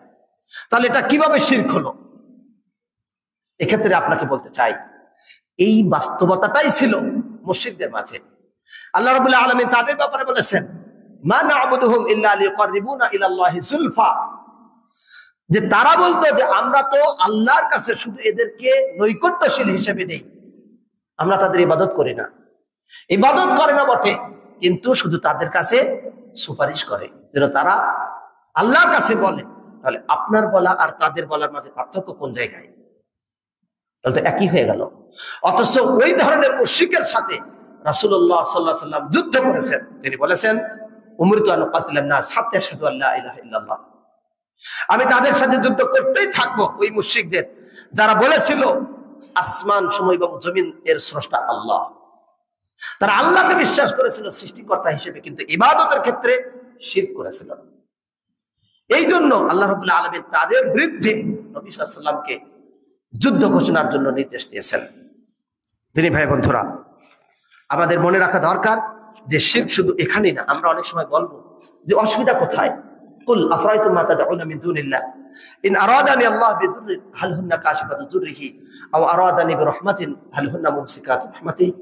তাহলে এটা কিভাবে শিরক হলো? এক্ষেত্রে আপনাকে বলতে চাই, এই বাস্তবতাটাই ছিল মুশরিকদের মাঝে। আল্লাহ রাব্বুল আলামিন তাদের ব্যাপারে বলেছেন, মা না'বুদুহুম ইল্লা লিয়ুকাররিবুনা ইলাল্লাহি যুলফা, যে তারা বলতো যে আমরা তো আল্লাহর কাছে শুধু এদেরকে নৈকট্যশীল হিসেবে নেই, আমরা তাদের ইবাদত করি না। ইবাদত করে না বটে, কিন্তু শুধু তাদের কাছে সুপারিশ করে যেন তারা আল্লাহর কাছে বলে। তাহলে আপনার বলা আর তাদের বলার মাঝে পার্থক্য কোন জায়গায়? তাহলে তো একই হয়ে গেল। অথচ ওই ধরনের মুশরিকের সাথে রাসূলুল্লাহ সাল্লাল্লাহু আলাইহি ওয়াসাল্লাম যুদ্ধ করেছেন। তিনি বলেছেন, উমিরতু আন উকাতিলান নাস হাত্তা ইয়াশহাদু আল্লা ইলাহা ইল্লাল্লাহ, আমি তাদের সাথে যুদ্ধ করতেই থাকবো, ওই মুশরিকদের যারা বলেছিল আসমান সময় এবং জমিন এর স্রষ্টা আল্লাহ। তারা আল্লাহকে বিশ্বাস করেছিল সৃষ্টিকর্তা হিসেবে, কিন্তু ইবাদতের ক্ষেত্রে শিরক করেছিল। এই জন্য আল্লাহ রাব্বুল আলামিন তাদের বিরুদ্ধে নবী সাল্লাল্লাহু আলাইহি ওয়াসাল্লামকে যুদ্ধ ঘোষণার জন্য নির্দেশ দিয়েছেন। তিনি ভাই বন্ধুরা, আমাদের মনে রাখা দরকার যে শিরক শুধু এখানেই না। আমরা অনেক সময় বলবো যে অসুবিধা কোথায়? কুল আফরাইতুম মা তাদউনা মিন দুনিল্লাহ ইন আরাদানি আল্লাহ বিদুররিন হাল হুন্না কাশিফাতু দুররিহি আও আরাদানি বিরহমাতিন হাল হুন্না মুমসিকাতু রাহমাতিহি।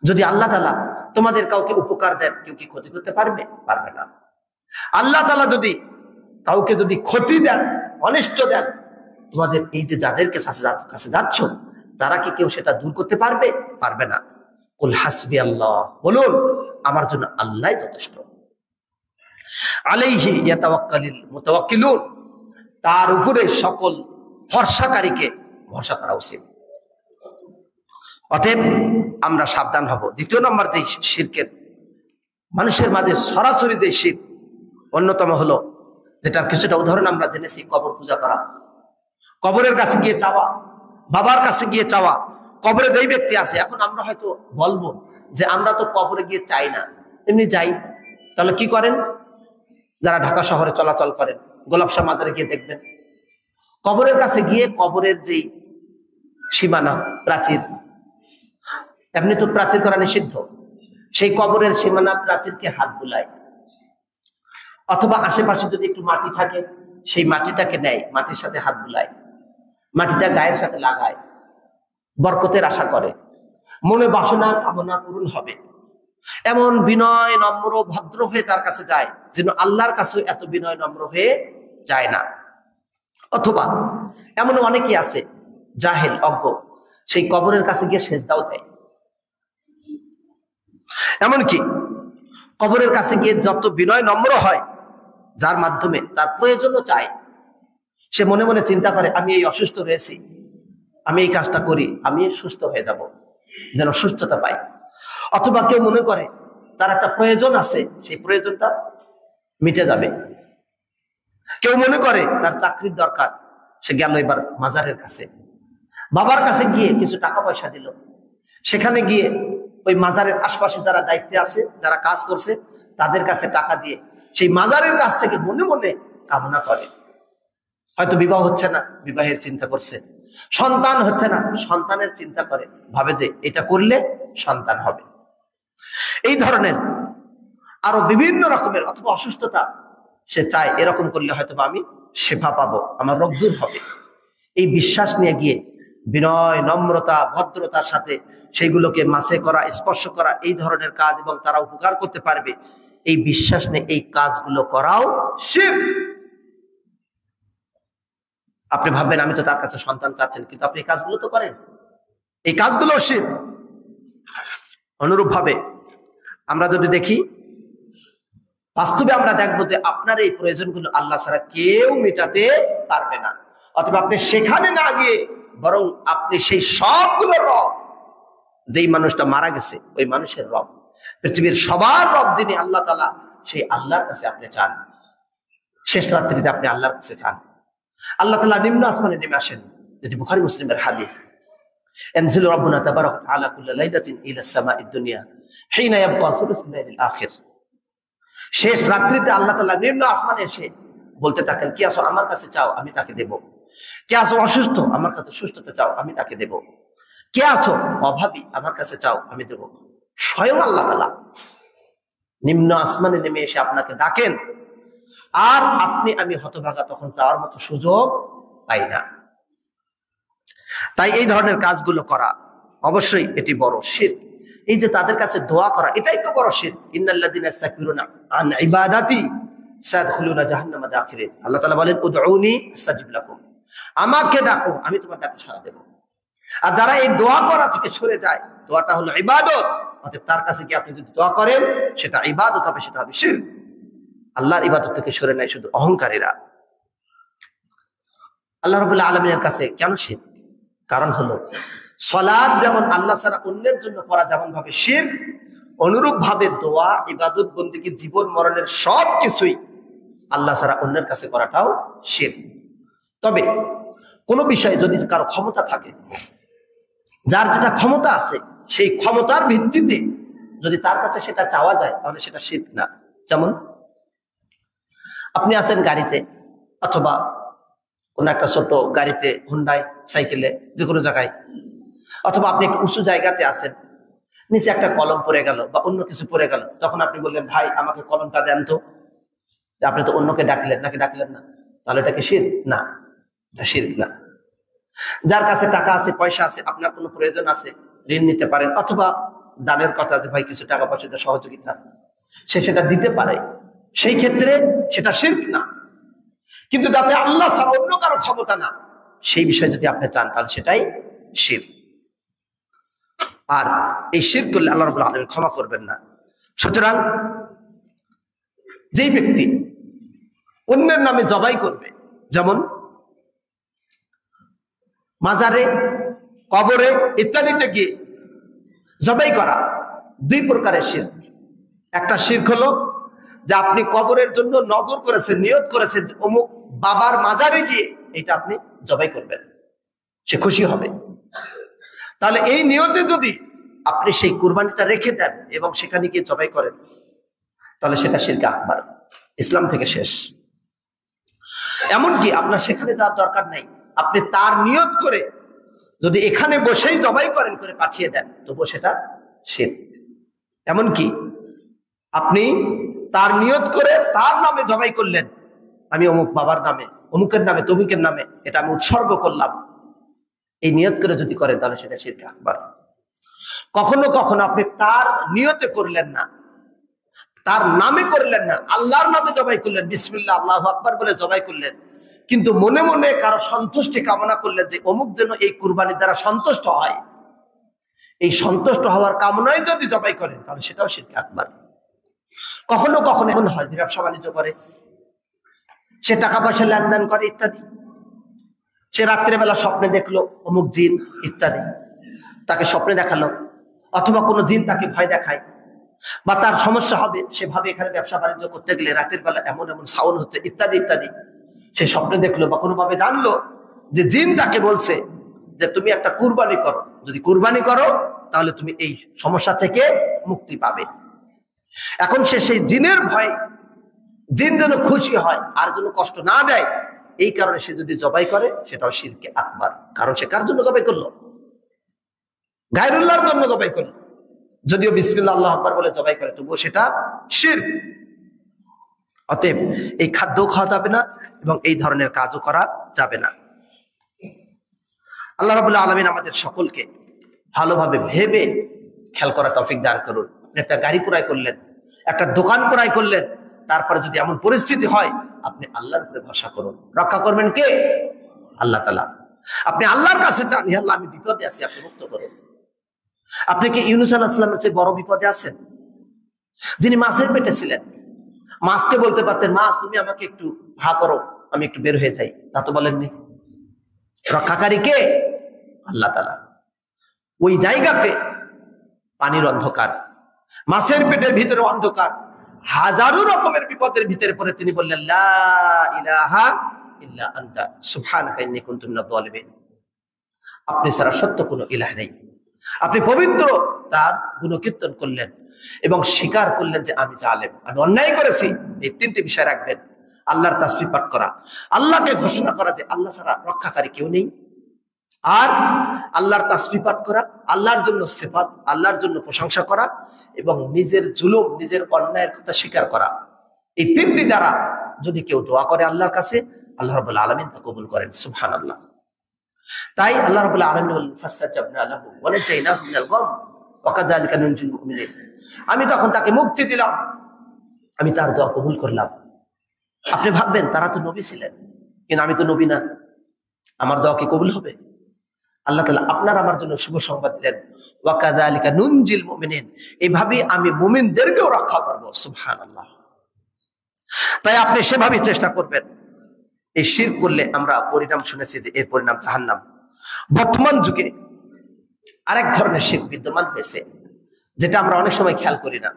যদি আল্লাহ তাআলা তোমাদের কাউকে উপকার দেন, কেউ কি ক্ষতি করতে পারবে? পারবে না। আল্লাহ তাআলা যদি কাউকে ক্ষতি দেন, অনিষ্ট দেন, তোমাদের এই যে যাদের কাছে যাচ্ছ, তারা কি কেউ সেটা দূর করতে পারবে? পারবে না। কুল হাসবি আল্লাহ, বলুন আমার জন্য আল্লাহই যথেষ্ট। আলাইহি ইয়াতাওয়াক্কালুল মুতাওয়াক্কিলুন, তার উপরে সকল ভরসাকারীকে ভরসা করা উচিত। অতএব আমরা সাবধান হব। দ্বিতীয় নম্বর যে শিরকের মানুষের মাঝে সরাসরি যে শিরক, অন্যতম হলো, যেটার কিছুটা উদাহরণ আমরা জেনেছি, কবর পূজা করা। কবরের কাছে গিয়ে চাওয়া, বাবার কাছে গিয়ে চাওয়া। কবরে যেই ব্যক্তি আছে, এখন আমরা হয়তো বলবো যে আমরা তো কবরে গিয়ে চাই না, এমনি যাই। তাহলে কি করেন? যারা ঢাকা শহরে চলাচল করেন, গোলাপশাহ মাজারে গিয়ে দেখবেন, কবরের কাছে গিয়ে কবরের যেই সীমানা প্রাচীর, এমনি তো প্রাচীর করা নিষিদ্ধ, সেই কবরের সীমানা প্রাচীরকে হাত বুলায়, অথবা আশেপাশে যদি একটু মাটি থাকে সেই মাটিটাকে নেয়, মাটির সাথে হাত বুলায়, মাটিটা গায়ের সাথে লাগায়, বরকতের আশা করে, মনে বাসনা কামনা পূরণ হবে। এমন বিনয় নম্র ভদ্র হয়ে তার কাছে যায়, যেন আল্লাহর কাছেও এত বিনয় নম্র হয়ে যায় না। অথবা এমন অনেকেই আছে জাহেল, অজ্ঞ, সেই কবরের কাছে গিয়ে সেজদাও দেয়। এমনকি কবরের কাছে গিয়ে যত বিনয় নম্র হয়, যার মাধ্যমে তার প্রয়োজনও চায়, সে মনে মনে চিন্তা করে আমি এই অসুস্থ রয়েছি, আমি এই কাজটা করি, আমি সুস্থ হয়ে যাব, যেন সুস্থতা পাই। অথবা কেউ মনে করে তার একটা প্রয়োজন আছে, সেই প্রয়োজনটা মিটে যাবে। কেউ মনে করে তার চাকরির দরকার, সে গেল এবার মাজারের কাছে, বাবার কাছে গিয়ে কিছু টাকা পয়সা দিল, সেখানে গিয়ে ওই মাজারের আশপাশে যারা দায়িত্বে আছে, যারা কাজ করছে, তাদের কাছে টাকা দিয়ে সেই মাজারের কাছ থেকে মনে মনে কামনা করে। হয়তো বিবাহ হচ্ছে না, বিবাহের চিন্তা করছে, সন্তান হচ্ছে না, সন্তানের চিন্তা করে, ভাবে যে এটা করলে সন্তান হবে। এই ধরনের আরো বিভিন্ন রকমের, অথবা অসুস্থতা, সে চায় এরকম করলে হয়তো আমি সেবা পাবো, আমার রোগ দূর হবে। এই বিশ্বাস নিয়ে গিয়ে বিনয় নম্রতা ভদ্রতার সাথে সেইগুলোকে মাসে করা, স্পর্শ করা, এই ধরনের কাজ, এবং তারা উপকার করতে পারবে, এই বিশ্বাস নিয়ে এই কাজগুলো করাও শিরক। আপনি ভাববেন আমি তো তার কাছে সন্তান চাচ্ছেন, কিন্তু আপনি এই কাজগুলো তো করেন, এই কাজগুলো শিরক। অনুরূপ ভাবে আমরা যদি দেখি, বাস্তবে আমরা দেখবো যে আপনার এই প্রয়োজনগুলো আল্লাহ ছাড়া কেউ মেটাতে পারবে না। অথবা আপনি সেখানে না গিয়ে বরং আপনি সেই সবগুলো রব, যেই মানুষটা মারা গেছে ওই মানুষের রব, পৃথিবীর সবার রব যিনি আল্লাহ তাআলা, সেই আল্লাহর কাছে আপনি চান। শেষ রাত্রিতে আপনি আল্লাহর কাছে চান। আল্লাহ তাআলা নিম্ন আসমানে নেমে আসেন, যেটি বুখারী মুসলিমের হাদিস। ইয়ানজিলু রাব্বুনা তাবারাকা ওয়া তাআলা কুল্লা লাইলাতিন ইলা সামাঈদ দুনিয়া হিনা ইয়াবকা সুলুসুল লাইলিল আখির। শেষ রাত্রিতে আল্লাহ তাআলা নিম্ন আসমানে এসে বলতে থাকেন, কি আছো আমার কাছে চাও, আমি তাকে দেব। কে আছো অসুস্থ, আমার কাছে সুস্থতা চাও, আমি তাকে দেব। কে আছো অভাবী, আমার কাছে চাও, আমি দেব। স্বয়ং আল্লাহ তাআলা নিম্ন আসমানে নেমে এসে আপনাকে ডাকেন, আর আপনি আমি হতভাগা তখন চাওয়ার মতো সুযোগ পাই না। তাই এই ধরনের কাজগুলো করা অবশ্যই এটি বড় শিরক। এই যে তাদের কাছে দোয়া করা, এটাই তো বড় শিরক। ইন্নাল্লাযীনা ইস্তাকবিরুনা আন ইবাদাতি সায়াদখুলুনা জাহান্নামা দাখিরিন। আল্লাহ তাআলা বলেন উদউনি আস্তাজিব লাকুম, আমাকে ডাকো আমি তোমার ডাকে সাড়া দেব। আর যারা এই দোয়া করা থেকে সরে যায়, দোয়াটা হলো ইবাদত, অতএব তার কাছে কি আপনি যদি দোয়া করেন সেটা ইবাদত হবে, সেটা হবে শিরক। আল্লাহর ইবাদত থেকে সরে নাই শুধু অহংকারীরা। আল্লাহ রাব্বুল আলামিনের কাছে কেন শিরক? কারণ হলো সালাত যেমন আল্লাহ ছাড়া অন্যের জন্য করা যেমন ভাবে শিরক, অনুরূপ ভাবে দোয়া, ইবাদত, বন্দেগী, জীবন মরণের সব কিছুই আল্লাহ ছাড়া অন্যের কাছে করাটাও শিরক। তবে কোন বিষয়ে যদি কারো ক্ষমতা থাকে, যার যেটা ক্ষমতা আছে সেই ক্ষমতার ভিত্তিতে যদি তার কাছে সেটা চাওয়া যায় তাহলে সেটা শিরক না। যেমন আপনি আছেন গাড়িতে অথবা কোন একটা ছোট গাড়িতে, হুন্ডাই, সাইকেলে, যে কোনো জায়গায়, অথবা আপনি একটা উঁচু জায়গাতে আছেন, নিচে একটা কলম পড়ে গেল বা অন্য কিছু পড়ে গেল, তখন আপনি বললেন ভাই আমাকে কলমটা দেন তো। আপনি তো অন্যকে ডাকলেন, নাকি ডাকলেন না? তাহলে এটা কি শিরক? না, এটা শিরক না। যার কাছে টাকা আছে, পয়সা আছে, আপনার কোনো প্রয়োজন আছে, ঋণ নিতে পারেন, অথবা দানের কথা যে ভাই কিছু টাকা পয়সা সহযোগিতা, সে সেটা দিতে পারে, সেই ক্ষেত্রে সেটা শিরক না। কিন্তু যাতে আল্লাহ ছাড়া অন্য কারো ক্ষমতা না, সেই বিষয়ে যদি আপনি চান তাহলে সেটাই শিরক। আর এই শিরক করলে আল্লাহ রাব্বুল আলামিন ক্ষমা করবেন না। সুতরাং যেই ব্যক্তি অন্যের নামে জবাই করবে, যেমন মাজারে, কবরে ইত্যাদিতে গিয়ে জবাই করা, দুই প্রকারের শিরক। একটা শিরক হলো যে আপনি কবরের জন্য নজর করেছেন, নিয়ত করেছেন অমুক বাবার মাজারে গিয়ে এটা আপনি জবাই করবেন, সে খুশি হবে। তাহলে এই নিয়তে যদি আপনি সেই কুরবানিটা রেখে দেন এবং সেখানে গিয়ে জবাই করেন তাহলে সেটা শিরক আকবার, ইসলাম থেকে শেষ। এমনকি আপনার সেখানে যাওয়ার দরকার নাই, আপনি তার নিয়ত করে যদি এখানে বসেই জবাই করেন, করে পাঠিয়ে দেন, তবুও সেটা শিরক। এমনকি আপনি তার নিয়ত করে তার নামে জবাই করলেন, আমি অমুক বাবার নামে, অমুকের নামে, তমুকের নামে এটা আমি উৎসর্গ করলাম, এই নিয়ত করে যদি করেন তাহলে সেটা শিরক আকবার। কখনো কখনো আপনি তার নিয়তে করলেন না, তার নামে করলেন না, আল্লাহর নামে জবাই করলেন, বিসমিল্লাহ আল্লাহু আকবার বলে জবাই করলেন, কিন্তু মনে মনে কারো সন্তুষ্টি কামনা করলেন যে অমুক যেন এই কুরবানির দ্বারা সন্তুষ্ট হয়, এই সন্তুষ্ট হওয়ার কামনায় যদি জবাই করেন তাহলে সেটাও শিরক আকবার। কখনো কখনো এমন হয় যে ব্যবসা বাণিজ্য করে, সে টাকা পয়সা লেনদেন করে ইত্যাদি, সে রাত্রেবেলা স্বপ্নে দেখলো অমুক জিন ইত্যাদি, তাকে স্বপ্নে দেখালো, অথবা কোনো জিন তাকে ভয় দেখায় বা তার সমস্যা হবে, সেভাবে এখানে ব্যবসা বাণিজ্য করতে গেলে রাতের বেলা এমন এমন সাউন্ড হচ্ছে ইত্যাদি ইত্যাদি, সে স্বপ্নে দেখলো বা কোনোভাবে জানলো যে জিন তাকে বলছে যে তুমি একটা কুরবানি করো, যদি কুরবানি করো তাহলে তুমি এই সমস্যা থেকে মুক্তি পাবে। এখন সে সেই জিনের ভয়, জিন যেন খুশি হয় আর যেন কষ্ট না দেয়, এই কারণে সে যদি জবাই করে সেটাও শিরকে আকবার। কারণ সে কার জন্য জবাই করলো? গায়রুল্লাহর জন্য জবাই করলো। যদিও বিসমিল্লাহ আল্লাহু আকবার বলে জবাই করে, তবুও সেটা শিরক। অতএব এই খাদ্য খাওয়া যাবে না এবং এই ধরনের কাজও করা যাবে না। আল্লাহ রাব্বুল আলামিন আমাদের সকলকে ভালোভাবে ভেবে খেয়াল করা তৌফিক দান করুন। আপনি একটা গাড়ি ক্রয় করলেন, একটা দোকান ক্রয় করলেন, তারপরে যদি এমন পরিস্থিতি হয়, আপনি আল্লাহর উপরে ভরসা করুন। রক্ষা করবেন কে? আল্লাহ তাআলা। আপনি আল্লাহর কাছে চান, হে আল্লাহ আমি বিপদে আছি, আপনি মুক্ত করুন। আপনি কি ইউনূস আলাইহিস সালামের চেয়ে বড় বিপদে আছেন? যিনি মাছের পেটে ছিলেন, মাছকে বলতে পারতেন মাছ তুমি আমাকে একটু হা করো, আমি একটু বের হয়ে যাই, তা তো বলেননি। রক্ষাকারী কে? আল্লাহ তাআলা। ওই জায়গাতে পানির অন্ধকার, মাছের পেটের ভিতরে অন্ধকার, হাজারো রকমের বিপদের ভিতরে পড়ে তিনি বললেন লা ইলাহা ইল্লা আনতা সুবহানাকা ইন্নী কুনতু মিনাজ জালিমিন। আপনি ছাড়া সত্য কোনো ইলাহ নেই। আপনি পবিত্র, তার গুণকীর্তন করলেন এবং স্বীকার করলেন যে আমি জালেম, আমি অন্যায় করেছি। এই তিনটি বিষয় রাখবেন: আল্লাহর তাসবিহ পাঠ করা, আল্লাহকে ঘোষণা করা যে আল্লাহ ছাড়া রক্ষাকারী কেউ নেই, আর আল্লাহর তাসবিহ পাঠ করা, আল্লাহর জন্য সিফাত, আল্লাহর জন্য প্রশংসা করা এবং নিজের জুলুম, নিজের অন্যায়ের কথা স্বীকার করা। এই তিনটি দ্বারা যদি কেউ দোয়া করে আল্লাহর কাছে, আল্লাহ রাব্বুল আলামিন তা কবুল করেন। সুবহানাল্লাহ। তাই আল্লাহ রাব্বুল আলামিন বলেন ফাসতাজাবনা লাহু ওয়া নাজাইনাহু মিনাল গাম ওয়া কাযালিকা নুনজিল মুমিনিন। আমি তখন তাকে মুক্তি দিলাম, আমি তার দোয়া কবুল করলাম। আপনি ভাববেন তারা তো নবী ছিলেন, কিন্তু আমি তো নবী না, আমার দোয়া কি কবুল হবে? আল্লাহ তাআলা আপনার আমার জন্য শুভ সংবাদ দিলেন, ওয়া কাযালিকা নুনজিল মুমিনিন, এইভাবে আমি মুমিনদেরকেও রক্ষা করব। সুবহানাল্লাহ। তাই আপনি সেভাবে চেষ্টা করবেন। এই শিরক করলে আমরা পরিণাম শুনেছি যে এর পরিণাম জাহান্নাম। বর্তমান যুগে আরেক ধরনের শিরক বিদ্যমান হয়েছে, যেটা আমরা অনেক সময় খেয়াল করি না।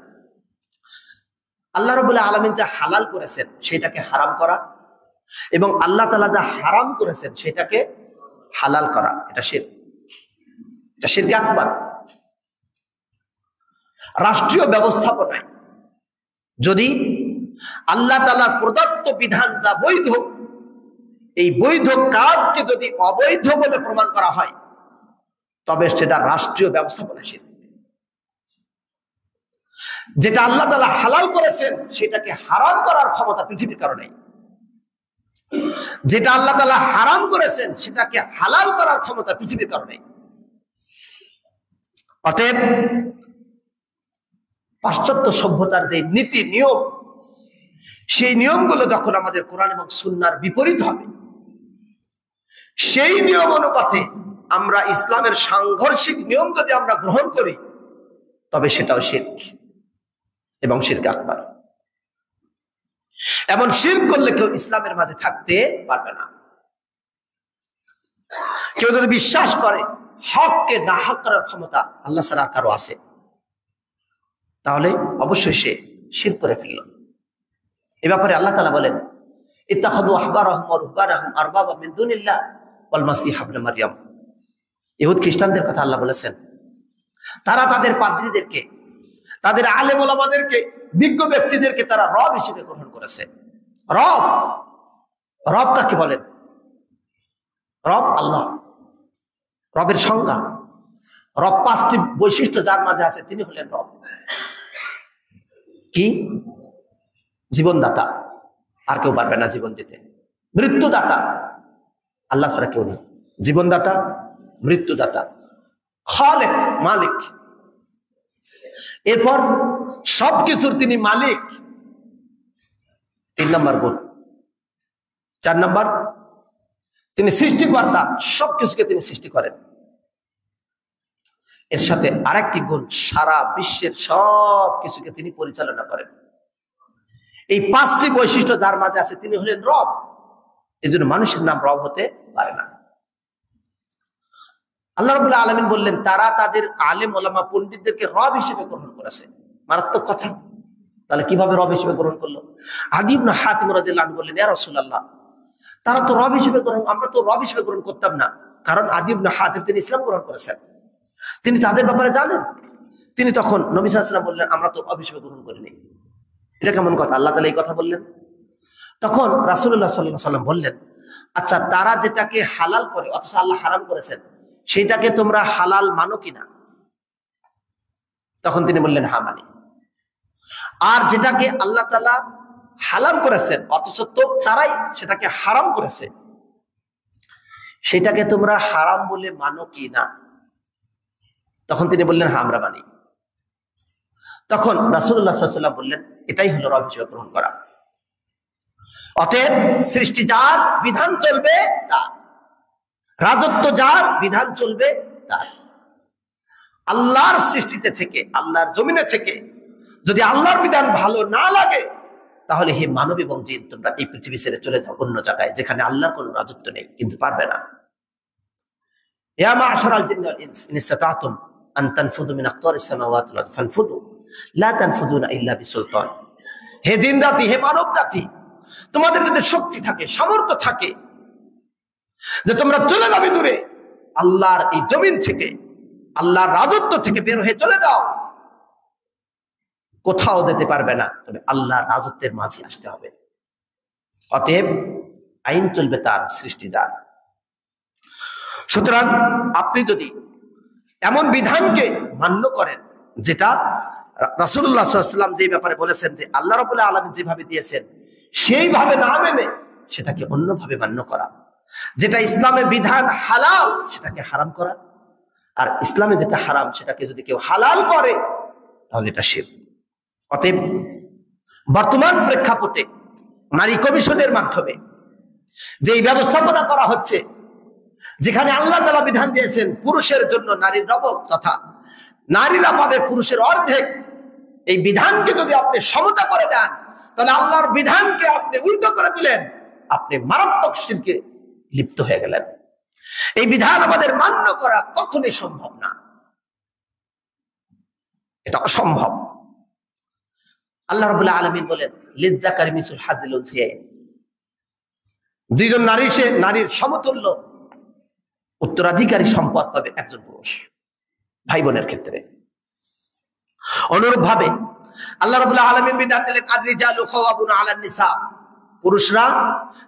আল্লাহ রাব্বুল আলামিন যা হালাল করেছেন সেটাকে হারাম করা, এবং আল্লাহ তাআলা যা হারাম করেছেন সেটাকে হালাল করা, এটা শিরক। এটা শিরক আকবার। রাষ্ট্রীয় ব্যবস্থাপনায় যদি আল্লাহ তাআলার প্রদত্ত বিধান যা বৈধ, এই বৈধ কাজকে যদি অবৈধ বলে প্রমাণ করা হয়, তবে সেটা রাষ্ট্রীয় ব্যবস্থাপনা শিরক। যেটা আল্লাহ তাআলা হালাল করেছেন সেটাকে হারাম করার ক্ষমতা পৃথিবীর কারণে, যেটা আল্লাহ তাআলা হারাম করেছেন সেটাকে হালাল করার ক্ষমতা পৃথিবীর কারণে। অতএব পাশ্চাত্য সভ্যতার যে নীতি নিয়ম, সেই নিয়মগুলো যখন আমাদের কোরআন এবং সুন্নাহর বিপরীত হবে, সেই নিয়ম অনুপাতে আমরা ইসলামের সাংঘর্ষিক নিয়ম যদি আমরা গ্রহণ করি, তবে সেটাও শিরক, এবং শিরক আকবার। এমন শিরক করলে কেউ ইসলামের মাঝে থাকতে পারবে না। কেউ যদি বিশ্বাস করে হককে নাহক করার ক্ষমতা আল্লাহ ছাড়া আর কারো আছে, তাহলে অবশ্যই সে শিরক করে ফেলল। এ ব্যাপারে আল্লাহ তাআলা বলেন, ইত্তাখাযু আহবারাহুম ওয়া রুহবানাহুম আরবাবা মিন দুনিল্লাহ ওয়াল মাসিহ ইবনে মারইয়াম। ইহুদ খ্রিস্টানদের কথা আল্লাহ বলেছেন, তারা তাদের পাদ্রীদেরকে, তাদের আলেম ওলামাদেরকে, বিজ্ঞ ব্যক্তিদেরকে তারা রব হিসেবে গ্রহণ করেছে। রব, রব কাকে বলেন? রব আল্লাহ। রবের সংজ্ঞা, রব পাঁচটি বৈশিষ্ট্য যার মাঝে আছে, তিনি হলেন রব। কি? জীবনদাতা, আর কেউ পারবে না জীবন দিতে। মৃত্যুদাতা, আল্লাহ ছাড়া কেউ নেই। জীবনদাতা, মৃত্যুদাতা। খালেক, মালিক। এরপর সবকিছুর তিনি মালিক, 3 নম্বর গুণ। 4 নম্বর, তিনি সৃষ্টিকর্তা, সবকিছুকে তিনি সৃষ্টি করেন। এর সাথে আরেকটি গুণ, সারা বিশ্বের সব কিছুকে তিনি পরিচালনা করেন। এই 5টি বৈশিষ্ট্য যার মাঝে আছে, তিনি হলেন রব। এই জন্য মানুষের নাম রব হতে পারে না। আল্লাহ রাব্বুল আলামিন বললেন, তারা তাদের আলেম ওলামা পণ্ডিতদেরকে রব হিসেবে গ্রহণ করেছে। মারাত্মক কথা। তাহলে কিভাবে রব হিসেবে গ্রহণ করলো? আদী ইবনে হাতিম রাদিয়াল্লাহু আনহু বললেন, ইয়া রাসূলুল্লাহ, তারা তো রব হিসেবে গ্রহণ, আমরা তো রব হিসেবে গ্রহণ করতাম না। কারণ আদী ইবনে হাতিম তিনি ইসলাম গ্রহণ করেছেন, তিনি তাদের ব্যাপারে জানেন। তিনি তখন নবী সাল্লাল্লাহু আলাইহি ওয়াসাল্লাম বললেন, আমরা তো রব হিসেবে গ্রহণ করিনি। এটা কেমন কথা? আল্লাহ তাআলা এই কথা বললেন। তখন রাসূলুল্লাহ সাল্লাল্লাহু আলাইহি ওয়াসাল্লাম বললেন, আচ্ছা, তারা যেটাকে হালাল করে অথচ আল্লাহ হারাম করেছেন, সেটাকে তোমরা হালাল মানো কিনা? তখন তিনি বললেন, হ্যাঁ মানি। আর যেটাকে আল্লাহ তাআলা হালাল করেছেন অথচ তো তারাই সেটাকে হারাম করেছে, সেটাকে তোমরা হারাম বলে মানো কিনা? তখন তিনি বললেন, হ্যাঁ আমরা মানি। তখন রাসূলুল্লাহ সাল্লাল্লাহু আলাইহি ওয়াসাল্লাম বললেন, এটাই হলো রব হিসেবে গ্রহণ করা। অতএব সৃষ্টি যার, বিধান চলবে তার। রাজত্ব যার, বিধান চলবে তার। আল্লাহর সৃষ্টিতে থেকে, আল্লাহর জমিনে থেকে যদি আল্লাহর বিধান ভালো না লাগে, তাহলে হে মানব এবং জিন, তোমরা এই পৃথিবী ছেড়ে চলে যাও অন্য জায়গায়, যেখানে আল্লাহর কোনো রাজত্ব নেই। কিন্তু পারবে না। ইয়া মা'শারাল জিন্নি ওয়াল ইনস ইন ইসতাতা'তুম আন তানফুযু মিন আকতারিস সামাওয়াতি ওয়াল আরদি ফানফুযু লা তানফুযুনা ইল্লা বিসুলতান। হে জিন জাতি, হে মানব জাতি, তোমাদের যদি শক্তি থাকে, সামর্থ্য থাকে যে তোমরা চলে যাবে দূরে, আল্লাহর এই জমিন থেকে, আল্লাহর রাজত্ব থেকে বের হয়ে চলে যাও, কোথাও যেতে পারবে না, তবে আল্লাহর রাজত্বের মাঝে আসতে হবে। অতএব আইন চলবে তার, সৃষ্টি যার। সুতরাং আপনি যদি এমন বিধানকে মান্য করেন যেটা রাসূলুল্লাহ সাল্লাল্লাহু আলাইহি ওয়াসাল্লাম যে ব্যাপারে বলেছেন যে আল্লাহ রাব্বুল আলামিন যেভাবে দিয়েছেন সেইভাবে না মেনে সেটাকে অন্যভাবে মান্য করা, যেটা ইসলামে বিধান হালাল সেটাকে হারাম করা, আর ইসলামে যেটা হারাম সেটাকে যদি কেউ হালাল করে তাহলে এটা শিরক। অতএব বর্তমান প্রেক্ষাপটে নারী কমিশনের মাধ্যমে যেই ব্যবস্থাপনা করা হচ্ছে, যেখানে আল্লাহ তাআলা বিধান দিয়েছেন পুরুষের জন্য নারীর ডবল তথা নারীরা পাবে পুরুষের অর্ধেক, এই বিধানকে যদি আপনি সমতা করে দেন তাহলে আল্লাহর বিধানকে আপনি উল্টো করে দিলেন, আপনি মারাত্মক শিরকে লিপ্ত হয়ে গেলেন। এই বিধান আমাদের মান্য করা কখনোই সম্ভব না, এটা অসম্ভব। আল্লাহ রাব্বুল আলামিন বলেন লিযযাকারি মিসলু হাযিল উনসায়াইন, দুইজন নারীর সমতুল্য উত্তরাধিকারী সম্পদ পাবে একজন পুরুষ ভাই বোনের ক্ষেত্রে। অনুরূপ ভাবে আল্লাহ রাব্বুল আলামিন বিধান দিলেন আর-রিজালু খাওয়াবুনা আলান নিসা, পুরুষরা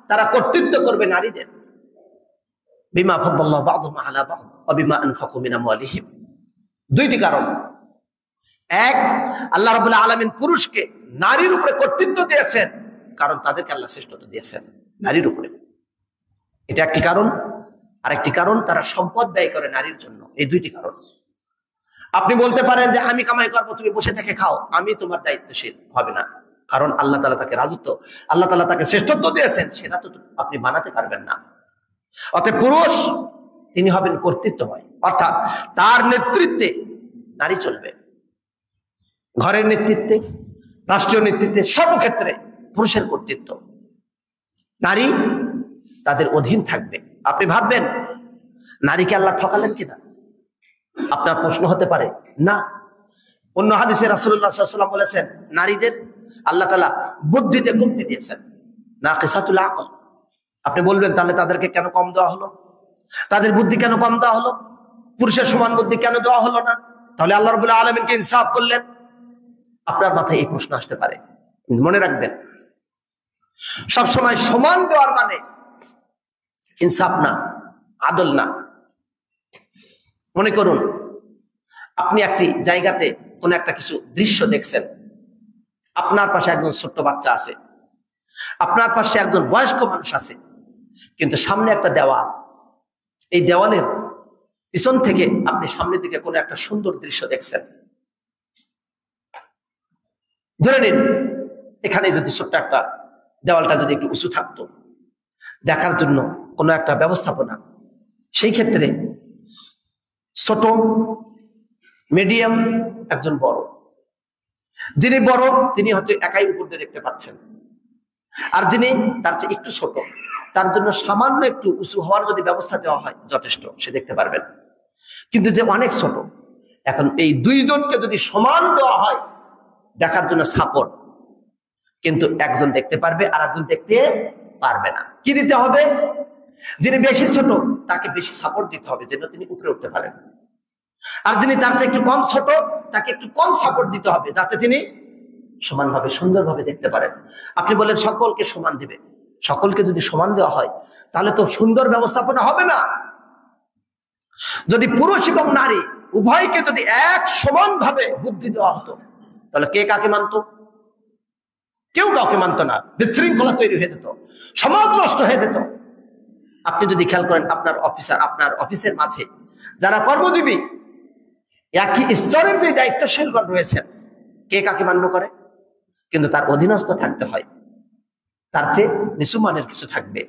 তারা কর্তৃত্ব করবে নারীদের, বিমা ফাদ্দাল্লাহু বা'দহুম আলা বা'দ ওয়া বিমা আনফাকু মিন আমওয়ালিহিম। দুইটি কারণ। এক, আল্লাহ রাব্বুল আলামিন পুরুষকে নারীর উপরে কর্তৃত্ব দিয়েছেন কারণ তাদেরকে আল্লাহ শ্রেষ্ঠত্ব দিয়েছেন নারীর উপরে, এটা একটি কারণ। আরেকটি কারণ, তারা সম্পদ ব্যয় করে নারীর জন্য। এই দুইটি কারণ। আপনি বলতে পারেন যে আমি কামাই করবো, তুমি বসে থেকে খাও, আমি তোমার দায়িত্বশীল, হবে না। কারণ আল্লাহ তাআলা তাকে রাজত্ব, আল্লাহ তাআলা তাকে শ্রেষ্ঠত্ব দিয়েছেন, সেটা তো আপনি বানাতে পারবেন না। অতএব পুরুষ তিনি হবেন কর্তৃত্বময়, অর্থাৎ তার নেতৃত্বে নারী চলবে। ঘরের নেতৃত্বে, রাষ্ট্রীয় নেতৃত্বে, সর্বক্ষেত্রে পুরুষের কর্তৃত্ব, নারী তাদের অধীন থাকবে। আপনি ভাববেন নারীকে আল্লাহ ঠকালেন কিনা, আপনার প্রশ্ন হতে পারে। না, অন্য হাদিসে রাসূলুল্লাহ সাল্লাল্লাহু আলাইহি ওয়াসাল্লাম বলেছেন নারীদের আল্লাহ তাআলা বুদ্ধিতে কমতি দিয়েছেন, নাকিসাতুল আকল। আপনি বলবেন তাহলে তাদেরকে কেন কম দেওয়া হলো, তাদের বুদ্ধি কেন কম দেওয়া হলো, পুরুষের সমান বুদ্ধি কেন দেওয়া হলো না? তাহলে আল্লাহ রাব্বুল আলামিনকে ইনসাফ করলেন। আপনার মাথায় এই প্রশ্ন আসতে পারে। মনে রাখবেন, সবসময় সমান দেওয়ার মানে ইনসাফ না, আদল না। মনে করুন আপনি একটি জায়গাতে কোন একটা কিছু দৃশ্য দেখছেন, আপনার পাশে একজন ছোট্ট বাচ্চা আছে, আপনার পাশে একজন বয়স্ক মানুষ আছে, কিন্তু সামনে একটা দেওয়াল, এই দেওয়ালের পিছন থেকে আপনি সামনের দিকে কোনো একটা সুন্দর দৃশ্য দেখছেন। ধরে নিন এখানে যদি ছোট্ট একটা দেওয়ালটা যদি একটু উঁচু থাকতো, দেখার জন্য কোনো একটা ব্যবস্থাপনা, সেই ক্ষেত্রে ছোট, মিডিয়াম, একজন বড়। যিনি বড় তিনি হয়তো একাই উপর দিয়ে দেখতে পাচ্ছেন, আর যিনি তার চেয়ে একটু ছোট, তার জন্য সামান্য একটু উঁচু হওয়ার যদি ব্যবস্থা দেওয়া হয় যথেষ্ট, সে দেখতে পারবেন। কিন্তু যে অনেক ছোট, এখন এই দুইজনকে যদি সমান দেওয়া হয় দেখার জন্য সাপোর্ট, কিন্তু একজন দেখতে পারবে আর একজন দেখতে পারবে না। কি দিতে হবে? যিনি বেশি ছোট তাকে বেশি সাপোর্ট দিতে হবে যেন তিনি উপরে উঠতে পারেন, আর যিনি তার চেয়ে একটু কম ছোট তাকে একটু কম সাপোর্ট দিতে হবে যাতে তিনি সমানভাবে সুন্দরভাবে দেখতে পারেন। আপনি বলেন সকলকে সমান দিবে, সকলকে যদি সমান দেওয়া হয় তাহলে তো সুন্দর ব্যবস্থাপনা হবে না। যদি পুরুষ এবং নারী উভয়কে যদি এক সমানভাবে বুদ্ধি দেওয়া হতো তাহলে কে কাকে মানত? কেউ কাউকে মানত না, বিশৃঙ্খলা তৈরি হয়ে যেত, সমাজ নষ্ট হয়ে যেত। আপনি যদি খেয়াল করেন আপনার অফিসের মাঝে যারা কর্মজীবী, একই স্তরের যে দায়িত্বশীলগণ রয়েছেন, কে কাকে মান্য করে? কিন্তু তার অধীনস্থ থাকতে হয়, তার চেয়ে নিচুমানের কিছু থাকবে,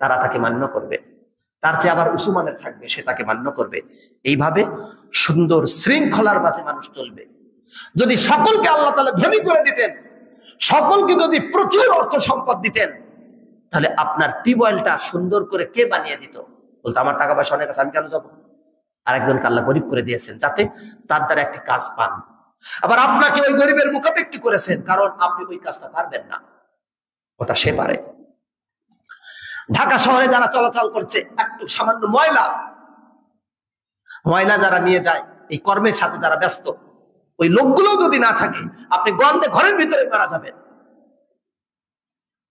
তারা তাকে মান্য করবে, তার চেয়ে আবার উঁচুমানের থাকবে, সে তাকে মান্য করবে। এইভাবে সুন্দর শৃঙ্খলার মাঝে মানুষ চলবে। যদি সকলকে আল্লাহ তাআলা ধনী করে দিতেন, সকলকে যদি প্রচুর অর্থ সম্পদ দিতেন, তাহলে আপনার টিউবওয়েলটা সুন্দর করে কে বানিয়ে দিত? বলতো আমার টাকা পয়সা অনেক আছে, আমি কেন যাবো? আরেকজনকে আল্লাহ গরিব করে দিয়েছেন যাতে তার দ্বারা একটি কাজ পান। আবার আপনাকে ওই গরিবের মুখাপেক্ষি করেছেন কারণ আপনি ওই কাজটা পারবেন না, ওটা সে পারে। ঢাকা শহরে যারা চলাচল করছে, একটু সামান্য ময়লা যারা নিয়ে যায়, এই কর্মের সাথে যারা ব্যস্ত, ওই লোকগুলো যদি না থাকে আপনি গন্ধে ঘরের ভিতরে মারা যাবেন।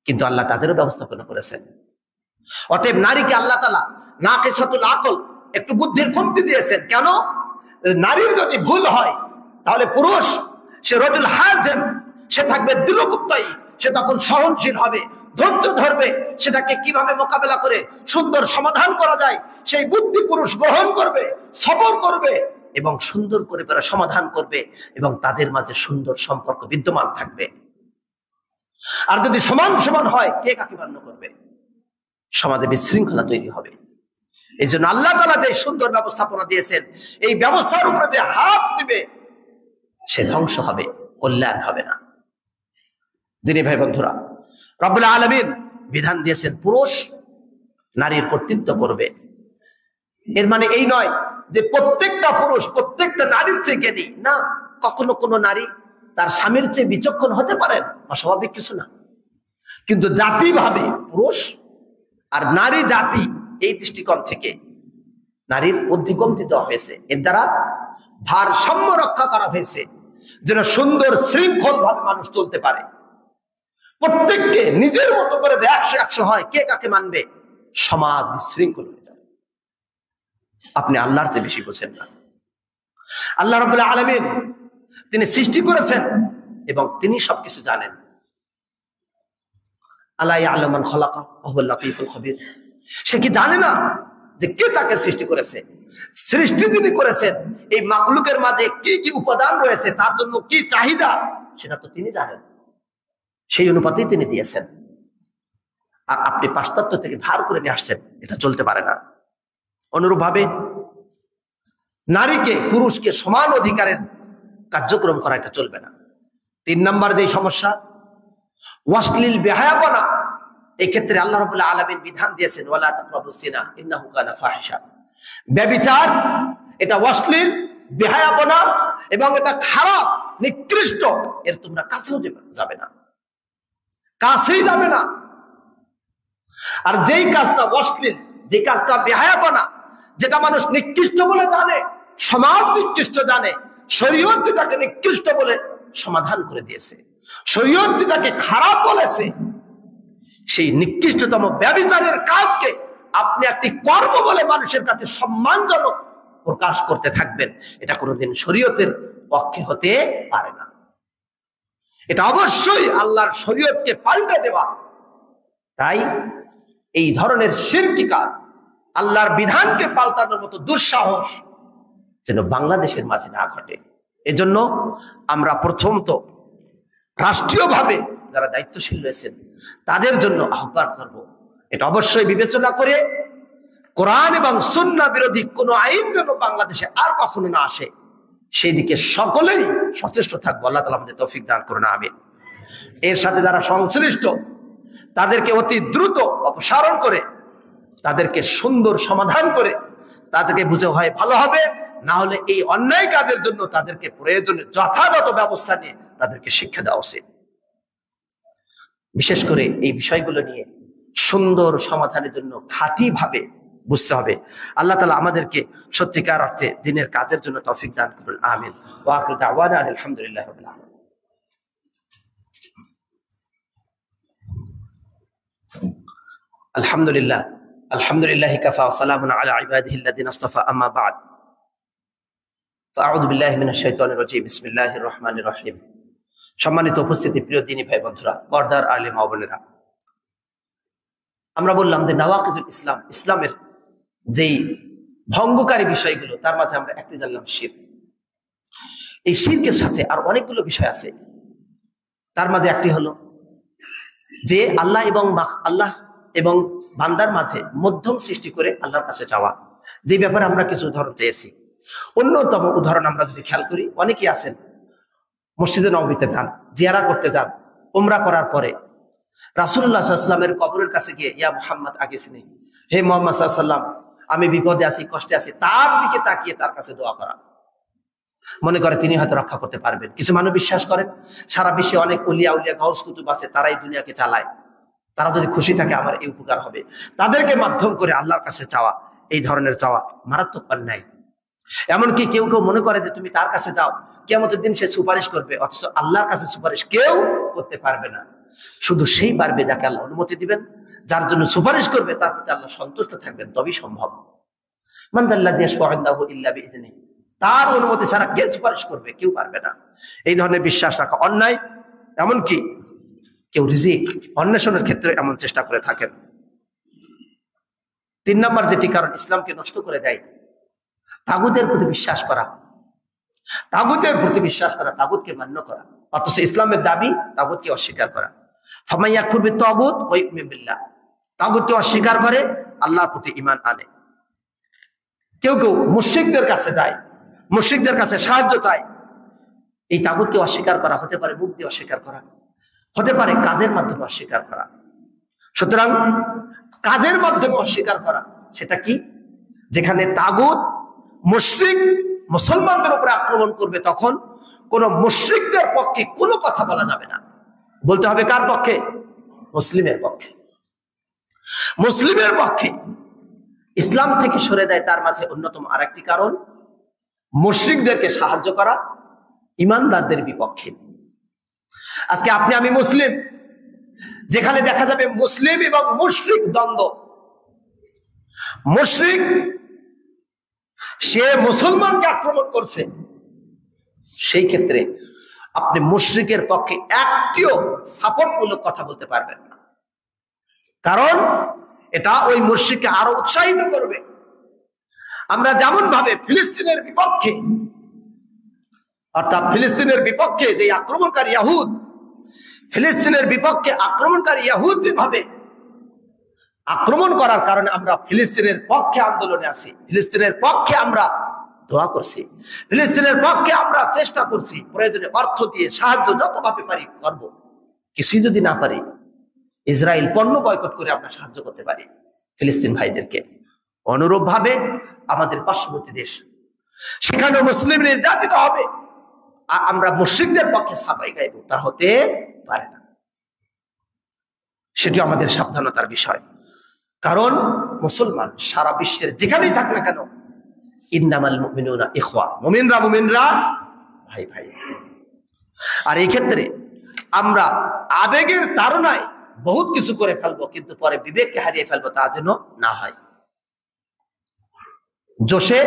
কিন্তু আল্লাহ তাদেরও ব্যবস্থাপনা করেছেন। অতএব নারীকে আল্লাহ তাআলা নাকিসাতুল আকল, একটু বুদ্ধির কমতি দিয়েছেন। কেন? নারীর যদি ভুল হয় তাহলে পুরুষ সে রজুল হাজেম, সে থাকবে দৃঢ়প্রত্যয়ী, সে তখন সহনশীল হবে, ধৈর্য ধরবে, সেটাকে কিভাবে মোকাবেলা করে সুন্দর সমাধান করা যায় সেই বুদ্ধি পুরুষ গ্রহণ করবে, সবর করবে এবং সুন্দর করে সমাধান করবে এবং তাদের মাঝে সুন্দর সম্পর্ক বিদ্যমান থাকবে। আর যদি সমান সমান হয়, কে কাকে মান্য করবে, সমাজে বিশৃঙ্খলা তৈরি হবে। এই জন্য আল্লাহ তাআলা যে সুন্দর ব্যবস্থাপনা দিয়েছেন, এই ব্যবস্থার উপরে যে হাত দিবে সে ধ্বংস হবে, কল্যাণ হবে না। দিনী ভাই বন্ধুরা, রব্বুল আলামিন বিধান দিয়েছেন পুরুষ নারীর কর্তৃত্ব করবে। এর মানে এই নয় যে প্রত্যেকটা পুরুষ প্রত্যেকটা নারীর চেয়ে জ্ঞানী, না। কখনো কোনো নারী তার স্বামীর চেয়ে বিচক্ষণ হতে পারেন, অস্বাভাবিক কিছু না। কিন্তু জাতিভাবে পুরুষ আর নারী জাতি, এই দৃষ্টিকোণ থেকে নারীর বুদ্ধি কমতি দেওয়া হয়েছে। এর দ্বারা ভারসাম্য রক্ষা করা হয়েছে, যেন সুন্দর শৃঙ্খল ভাবে মানুষ চলতে পারে। প্রত্যেককে নিজের মতো করে 100-100 হয়, কে কাকে মানবে, সমাজ বিশৃঙ্খল হয়ে যাবে। আপনি আল্লাহর চেয়ে বেশি বোঝেন না। আল্লাহ রাব্বুল আলামিন তিনি সৃষ্টি করেছেন এবং তিনি সবকিছু জানেন। আলা ইয়ালামু মান খালাকা ওয়া হুয়াল লাতীফুল খবীর। সে কি জানে না যে কে তাকে সৃষ্টি করেছে? সৃষ্টি যিনি করেছেন, এই মাখলুকের মাঝে কি কি উপাদান রয়েছে, তার জন্য কি চাহিদা, সেটা তো তিনি জানেন। সেই অনুপাতেই তিনি দিয়েছেন। আর আপনি পাশ্চাত্য থেকে ধার করে নিয়ে আসছেন, এটা চলতে পারে না। অনুরূপভাবে নারীকে পুরুষকে সমান অধিকারের কার্যক্রম করা, এটা চলবে না। 3 নম্বর যে সমস্যা, ওয়াসলিল বেহায়াপনা। এই ক্ষেত্রে আল্লাহ রাব্বুল আলামিন বিধান দিয়েছেন, ওয়ালা তাকরাবুস জিনা ইন্নাহু কানা ফাহিশা। ব্যভিচার এটা অশ্লীল, বেহায়াপনা এবং এটা খারাপ, নিকৃষ্ট। এর তোমরা কাছেও যাবে না, কাছেই যাবে না। আর যেই কাজটা অশ্লীল, যে কাজটা বেহায়াপনা, যেটা মানুষ নিকৃষ্ট বলে জানে, সমাজ নিকৃষ্ট জানে, শরীয়ত যেটাকে নিকৃষ্ট বলে সমাধান করে দিয়েছে, শরীয়ত যেটাকে খারাপ বলেছে, সেই নিকৃষ্টতম ব্যভিচারের কাজকে আপনি একটি কর্ম বলে মানুষের কাছে সম্মানজনক প্রকাশ করতে থাকবেন, এটা কোনোদিন শরীয়তের পক্ষে হতে পারে না। এটা অবশ্যই আল্লাহর শরীয়তকে পাল্টে দেওয়া। তাই এই ধরনের শিরকি কাজ, আল্লাহর বিধানকে পাল্টানোর মতো দুঃসাহস যেন বাংলাদেশের মাঝে না ঘটে। এজন্য আমরা প্রথমত রাষ্ট্রীয়ভাবে যারা দায়িত্বশীল রয়েছেন তাদের জন্য আহ্বান করব, এটা অবশ্যই বিবেচনা করে কোরআন এবং সুন্নাহ বিরোধী কোনো আইন যেন বাংলাদেশে আর কখনো না আসে, সেই দিকে সকলেই সচেষ্ট থাকবো। আল্লাহ তাআলা আমাদের তৌফিক দান করুন, আমিন। এর সাথে যারা সংশ্লিষ্ট তাদেরকে অতি দ্রুত অপসারণ করে, তাদেরকে সুন্দর সমাধান করে, তাদেরকে বুঝে হয় ভালো হবে। না হলে এই অন্যায় কাজের জন্য তাদেরকে প্রয়োজনে যথাযথ ব্যবস্থা নিয়ে তাদেরকে শিক্ষা দেওয়া উচিত। বিশেষ করে এই বিষয়গুলো নিয়ে সুন্দর সমাধানের জন্য খাঁটি ভাবে বুঝতে হবে। আল্লাহ তাআলা আমাদেরকে সত্যিকার অর্থে দ্বীনের কাজের জন্য তৌফিক দান করুন, আমিন। ওয়া আখিরু দাওয়ানা আলহামদুলিল্লাহি রাব্বিল আলামিন। আলহামদুলিল্লাহ, আলহামদুলিল্লাহি কাফা ওয়া সালামুন আলা ইবাদিহিল্লাযিনা ইসতাফা, আম্মা বা'দ। ফাআউযু বিল্লাহি মিনাশ শাইতানির রাজীম। বিসমিল্লাহির রহমানির রহিম। সম্মানিত উপস্থিতি, প্রিয় দ্বীনী ভাই বন্ধুরা, পর্দার আলেম মা বোনেরা, আমরা বললাম যে নাওয়াকিজুল ইসলাম, ইসলামের যেই ভঙ্গকারী বিষয়গুলো, তার মাঝে আমরা একটি জানলাম শিরক। এই শিরকের সাথে আর অনেকগুলো বিষয় আছে। তার মাঝে একটি হলো যে আল্লাহ এবং বান্দার মাঝে মধ্যম সৃষ্টি করে আল্লাহর কাছে যাওয়া, যে ব্যাপারে আমরা কিছু উদাহরণ চেয়েছি। অন্যতম উদাহরণ আমরা যদি খেয়াল করি, অনেকেই আছেন মসজিদে নববীতে যান, জিয়ারা করতে যান, উমরা করার পরে রাসূলুল্লাহ সাল্লাল্লাহু আলাইহি ওয়াসাল্লামের কবরের কাছে গিয়ে ইয়া মুহাম্মদ আগেছিনি, হে মুহাম্মদ সাল্লাল্লাহু আলাইহি ওয়াসাল্লাম, আমি বিপদে আছি, কষ্টে আছি, তার দিকে তাকিয়ে তার কাছে দোয়া করা। মনে করে তিনি হয়তো রক্ষা করতে পারবেন। কিছু মানুষ বিশ্বাস করেন সারা বিশ্বে অনেক উলিয়া গাউস কুতুব আছে, তারাই দুনিয়াকে চালায়, তারা যদি খুশি থাকে আমার এই উপকার হবে, তাদেরকে মাধ্যম করে আল্লাহর কাছে চাওয়া, এই ধরনের চাওয়া মারাত্মক অন্যায়। এমনকি কেউ কেউ মনে করে যে তুমি তার কাছে যাও, কিয়ামতের দিন সে সুপারিশ করবে, অথচ আল্লাহর কাছে সুপারিশ কেউ করতে পারবে না। শুধু সেই পারবে যাকে আল্লাহ অনুমতি দিবেন, যার জন্য সুপারিশ করবে তার প্রতি আল্লাহ সন্তুষ্ট থাকবেন, তবেই সম্ভব। মান যাল্লাযী ইয়াশফা'উ ইনদাহু ইল্লা বিইযনিহি, তার অনুমতি ছাড়া কে সুপারিশ করবে? কেউ পারবে না। এই ধরনের বিশ্বাস রাখা অন্যায়। এমনকি কেউ রিজিক অন্বেষণের ক্ষেত্রে এমন চেষ্টা করে থাকেন। 3 নম্বর যেটি কারণ ইসলামকে নষ্ট করে দেয়, তাগুতের প্রতি বিশ্বাস করা। তাগুতের প্রতি বিশ্বাস করা, তাগুতকে মান্য করা, অথচ ইসলামের দাবি তাগুতকে অস্বীকার করা। ফামান ইয়াকফুর বিত-তাগুত ওয়া ইউমিন বিল্লাহ, তাগুতকে অস্বীকার করে আল্লাহর প্রতি ঈমান আনে। কেউ কেউ মুশরিকদের কাছে যায়, মুশরিকদের কাছে সাহায্য চায়। এই তাগুতকে অস্বীকার করা হতে পারে মুখ দিয়ে অস্বীকার করা, হতে পারে কাজের মাধ্যমে অস্বীকার করা। সুতরাং কাজের মাধ্যমে অস্বীকার করা সেটা কি? যেখানে তাগুত মুশরিক মুসলমানদের উপরে আক্রমণ করবে, তখন কোন মুশরিকদের পক্ষে কোনো কথা বলা যাবে না। বলতে হবে কার পক্ষে? মুসলিমের পক্ষে। মুসলিমের পক্ষে ইসলাম থেকে সরে দেয় তার মাঝে অন্যতম আরেকটি কারণ মুশরিকদেরকে সাহায্য করা ইমানদারদের বিপক্ষে। আজকে আপনি আমি মুসলিম, যেখানে দেখা যাবে মুসলিম এবং মুশরিক দ্বন্দ্ব। মুশরিক সে মুসলমানকে আক্রমণ করছে, সেই ক্ষেত্রে আপনি মুশরিকের পক্ষে একটিও সাপোর্টমূলক কথা বলতে পারবেন না, কারণ এটা ওই মুশরিককে আরো উৎসাহিত করবে। আমরা যেমন ভাবে ফিলিস্তিনের বিপক্ষে, অর্থাৎ ফিলিস্তিনের বিপক্ষে যে আক্রমণকারী ইহুদ, ফিলিস্তিনের বিপক্ষে আক্রমণকারী ইহুদ যেভাবে আক্রমণ করার কারণে আমরা ফিলিস্তিনের পক্ষে আন্দোলনে আছি, ফিলিস্তিনের পক্ষে আমরা দোয়া করছি, ফিলিস্তিনের পক্ষে আমরা চেষ্টা করছি, প্রয়োজনে অর্থ দিয়ে সাহায্য যতভাবে পারি করব। কিছুই যদি না পারি, ইসরায়েল পণ্য বয়কট করে আমরা সাহায্য করতে পারি ফিলিস্তিন ভাইদেরকে। অনুরূপ ভাবে আমাদের পার্শ্ববর্তী দেশ, সেখানেও মুসলিম নির্যাতিত হবে, আমরা মুশরিকদের পক্ষে সাফাই গাইব, তা হতে পারে না। সেটি আমাদের সাবধানতার বিষয়। কারণ মুসলমান সারা বিশ্বের যেখানেই থাক না কেন, ইন্নামাল মুমিনুনা ইখওয়া, মুমিনরা ভাই ভাই। আর এই ক্ষেত্রে আমরা আবেগের তাড়নায় বহুত কিছু করে ফেলবো, কিন্তু পরে বিবেককে হারিয়ে ফেলবো, তা যেন না হয়। জোশে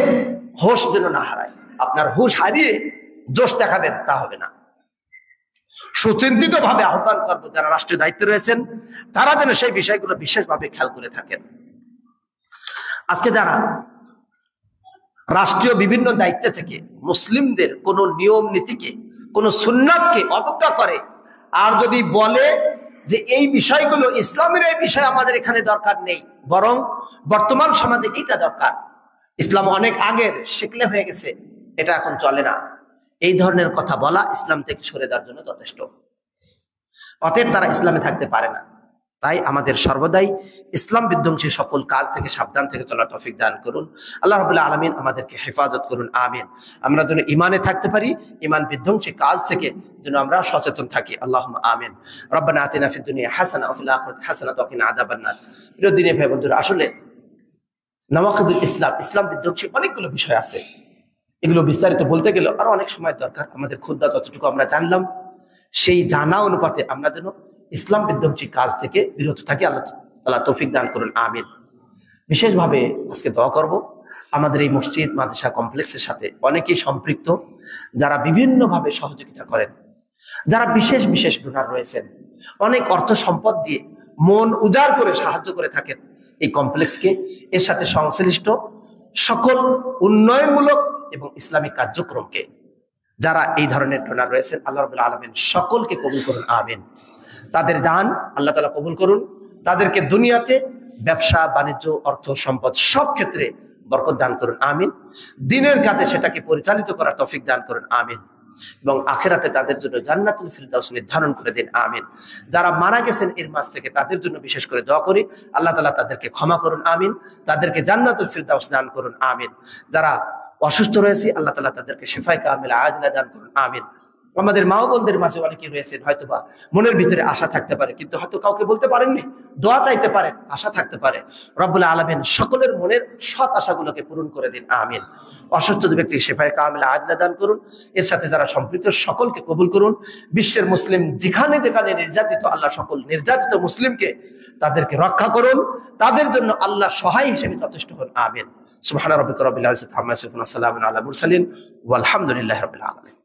হোশ যেন না হারায়। আপনার হুশ হারিয়ে জোশ দেখাবেন, তা হবে না। সুচিন্তিত ভাবে আহ্বান করবো যারা রাষ্ট্রীয় দায়িত্বে রয়েছেন, তারা যেন সেই বিষয়গুলো বিশেষভাবে খেয়াল করে থাকেন। আজকে যারা রাষ্ট্রীয় বিভিন্ন দায়িত্বে থেকে মুসলিমদের কোন নিয়ম নীতিকে, কোন সুন্নাতকে অবজ্ঞা করে, আর যদি বলে যে এই বিষয়গুলো ইসলামের, এই বিষয় আমাদের এখানে দরকার নেই, বরং বর্তমান সমাজে এটা দরকার, ইসলাম অনেক আগের শিখলে হয়ে গেছে, এটা এখন চলে না, এই ধরনের কথা বলা ইসলাম থেকে সরে যাওয়ার জন্য যথেষ্ট। অতএব তারা ইসলামে থাকতে পারে না। তাই আমাদের সর্বদাই ইসলাম বিধ্বংসী সকল কাজ থেকে সাবধান থেকে চলার তৌফিক দান করুন। আল্লাহ রাব্বুল আলামিন আমাদেরকে হেফাজত করুন, আমিন। আমরা যেন ইমানে থাকতে পারি, ইমান বিধ্বংসী কাজ থেকে যেন আমরা সচেতন থাকি, আল্লাহুম্মা আমিন। রব্বানা আতিনা ফিদ দুনিয়া হাসানা ওয়া ফিল আখিরাতি হাসানাতাও ওয়া কিনা আযাবান নার। প্রিয় দিনী ভাই বন্ধুরা, আসলে নওয়াকিদুল ইসলাম, ইসলাম বিধ্বংসী অনেকগুলো বিষয় আছে, এগুলো বিস্তারিত বলতে গেলে আরো অনেক সময় দরকার। আমাদের ক্ষুদ্র যতটুকু আমরা জানলাম, সেই জানা অনুপাতে আমরা যেন ইসলাম বিধ্বংসী কাজ থেকে বিরত থাকি। আল্লাহ তাআলা তৌফিক দান করুন, আমিন। বিশেষভাবে আজকে দোয়া করব, আমাদের এই মসজিদ মাদ্রাসা কমপ্লেক্সের সাথে অনেকেই সম্পৃক্ত, যারা বিভিন্নভাবে সহযোগিতা করেন, যারা বিশেষ বিশেষ ডোনার রয়েছেন, অনেক অর্থ সম্পদ দিয়ে মন উজাড় করে সাহায্য করে থাকেন এই কমপ্লেক্সকে, এর সাথে সংশ্লিষ্ট সকল উন্নয়নমূলক এবং ইসলামিক কার্যক্রমকে। যারা এই ধরনের ডোনার রয়েছেন, আল্লাহ রাব্বুল আলামিন সকলকে কবুল করুন, আমিন। তাদের দান আল্লাহ তাআলা কবুল করুন, তাদেরকে দুনিয়াতে ব্যবসা বাণিজ্য অর্থ সম্পদ সব ক্ষেত্রে বরকত দান করুন, আমিন। দ্বীনের কাজে সেটাকে পরিচালিত করার তৌফিক দান করুন, আমিন। এবং আখিরাতে তাদের জন্য জান্নাতুল ফিরদাউস নির্ধারণ করে দিন, আমিন। যারা মারা গেছেন এর মাঝ থেকে, তাদের জন্য বিশেষ করে দোয়া করি, আল্লাহ তাআলা তাদেরকে ক্ষমা করুন, আমিন। তাদেরকে জান্নাতুল ফিরদাউস দান করুন, আমিন। যারা অসুস্থ রয়েছে, আল্লাহ তাআলা তাদেরকে শিফায়ে কামিলা আজলা দান করুন, আমিন। আমাদের মা ও বোনদের মাঝে অনেকেই রয়েছেন, হয়তোবা মনের ভিতরে আশা থাকতে পারে, কিন্তু হয়তো কাউকে বলতে পারেননি, দোয়া চাইতে পারেন, আশা থাকতে পারে। রব্বুল আলামিন সকলের মনের সৎ আশাগুলোকে পূরণ করে দিন, আমিন। অসুস্থ ব্যক্তিকে শিফায়ে কামিলা আজলা দান করুন, এর সাথে যারা সম্পৃক্ত সকলকে কবুল করুন। বিশ্বের মুসলিম যেখানে যেখানে নির্যাতিত, আল্লাহ সকল নির্যাতিত মুসলিমকে তাদেরকে রক্ষা করুন, তাদের জন্য আল্লাহ সহায় হিসেবে যথেষ্ট হন, আমিন। সুবহানা রাব্বিকা রাব্বিল ইজ্জাতি আম্মা ইয়াসিফুন, ওয়া সালামুন আলা মুরসালিন, ওয়াল হামদুলিল্লাহি রাব্বিল আলামিন।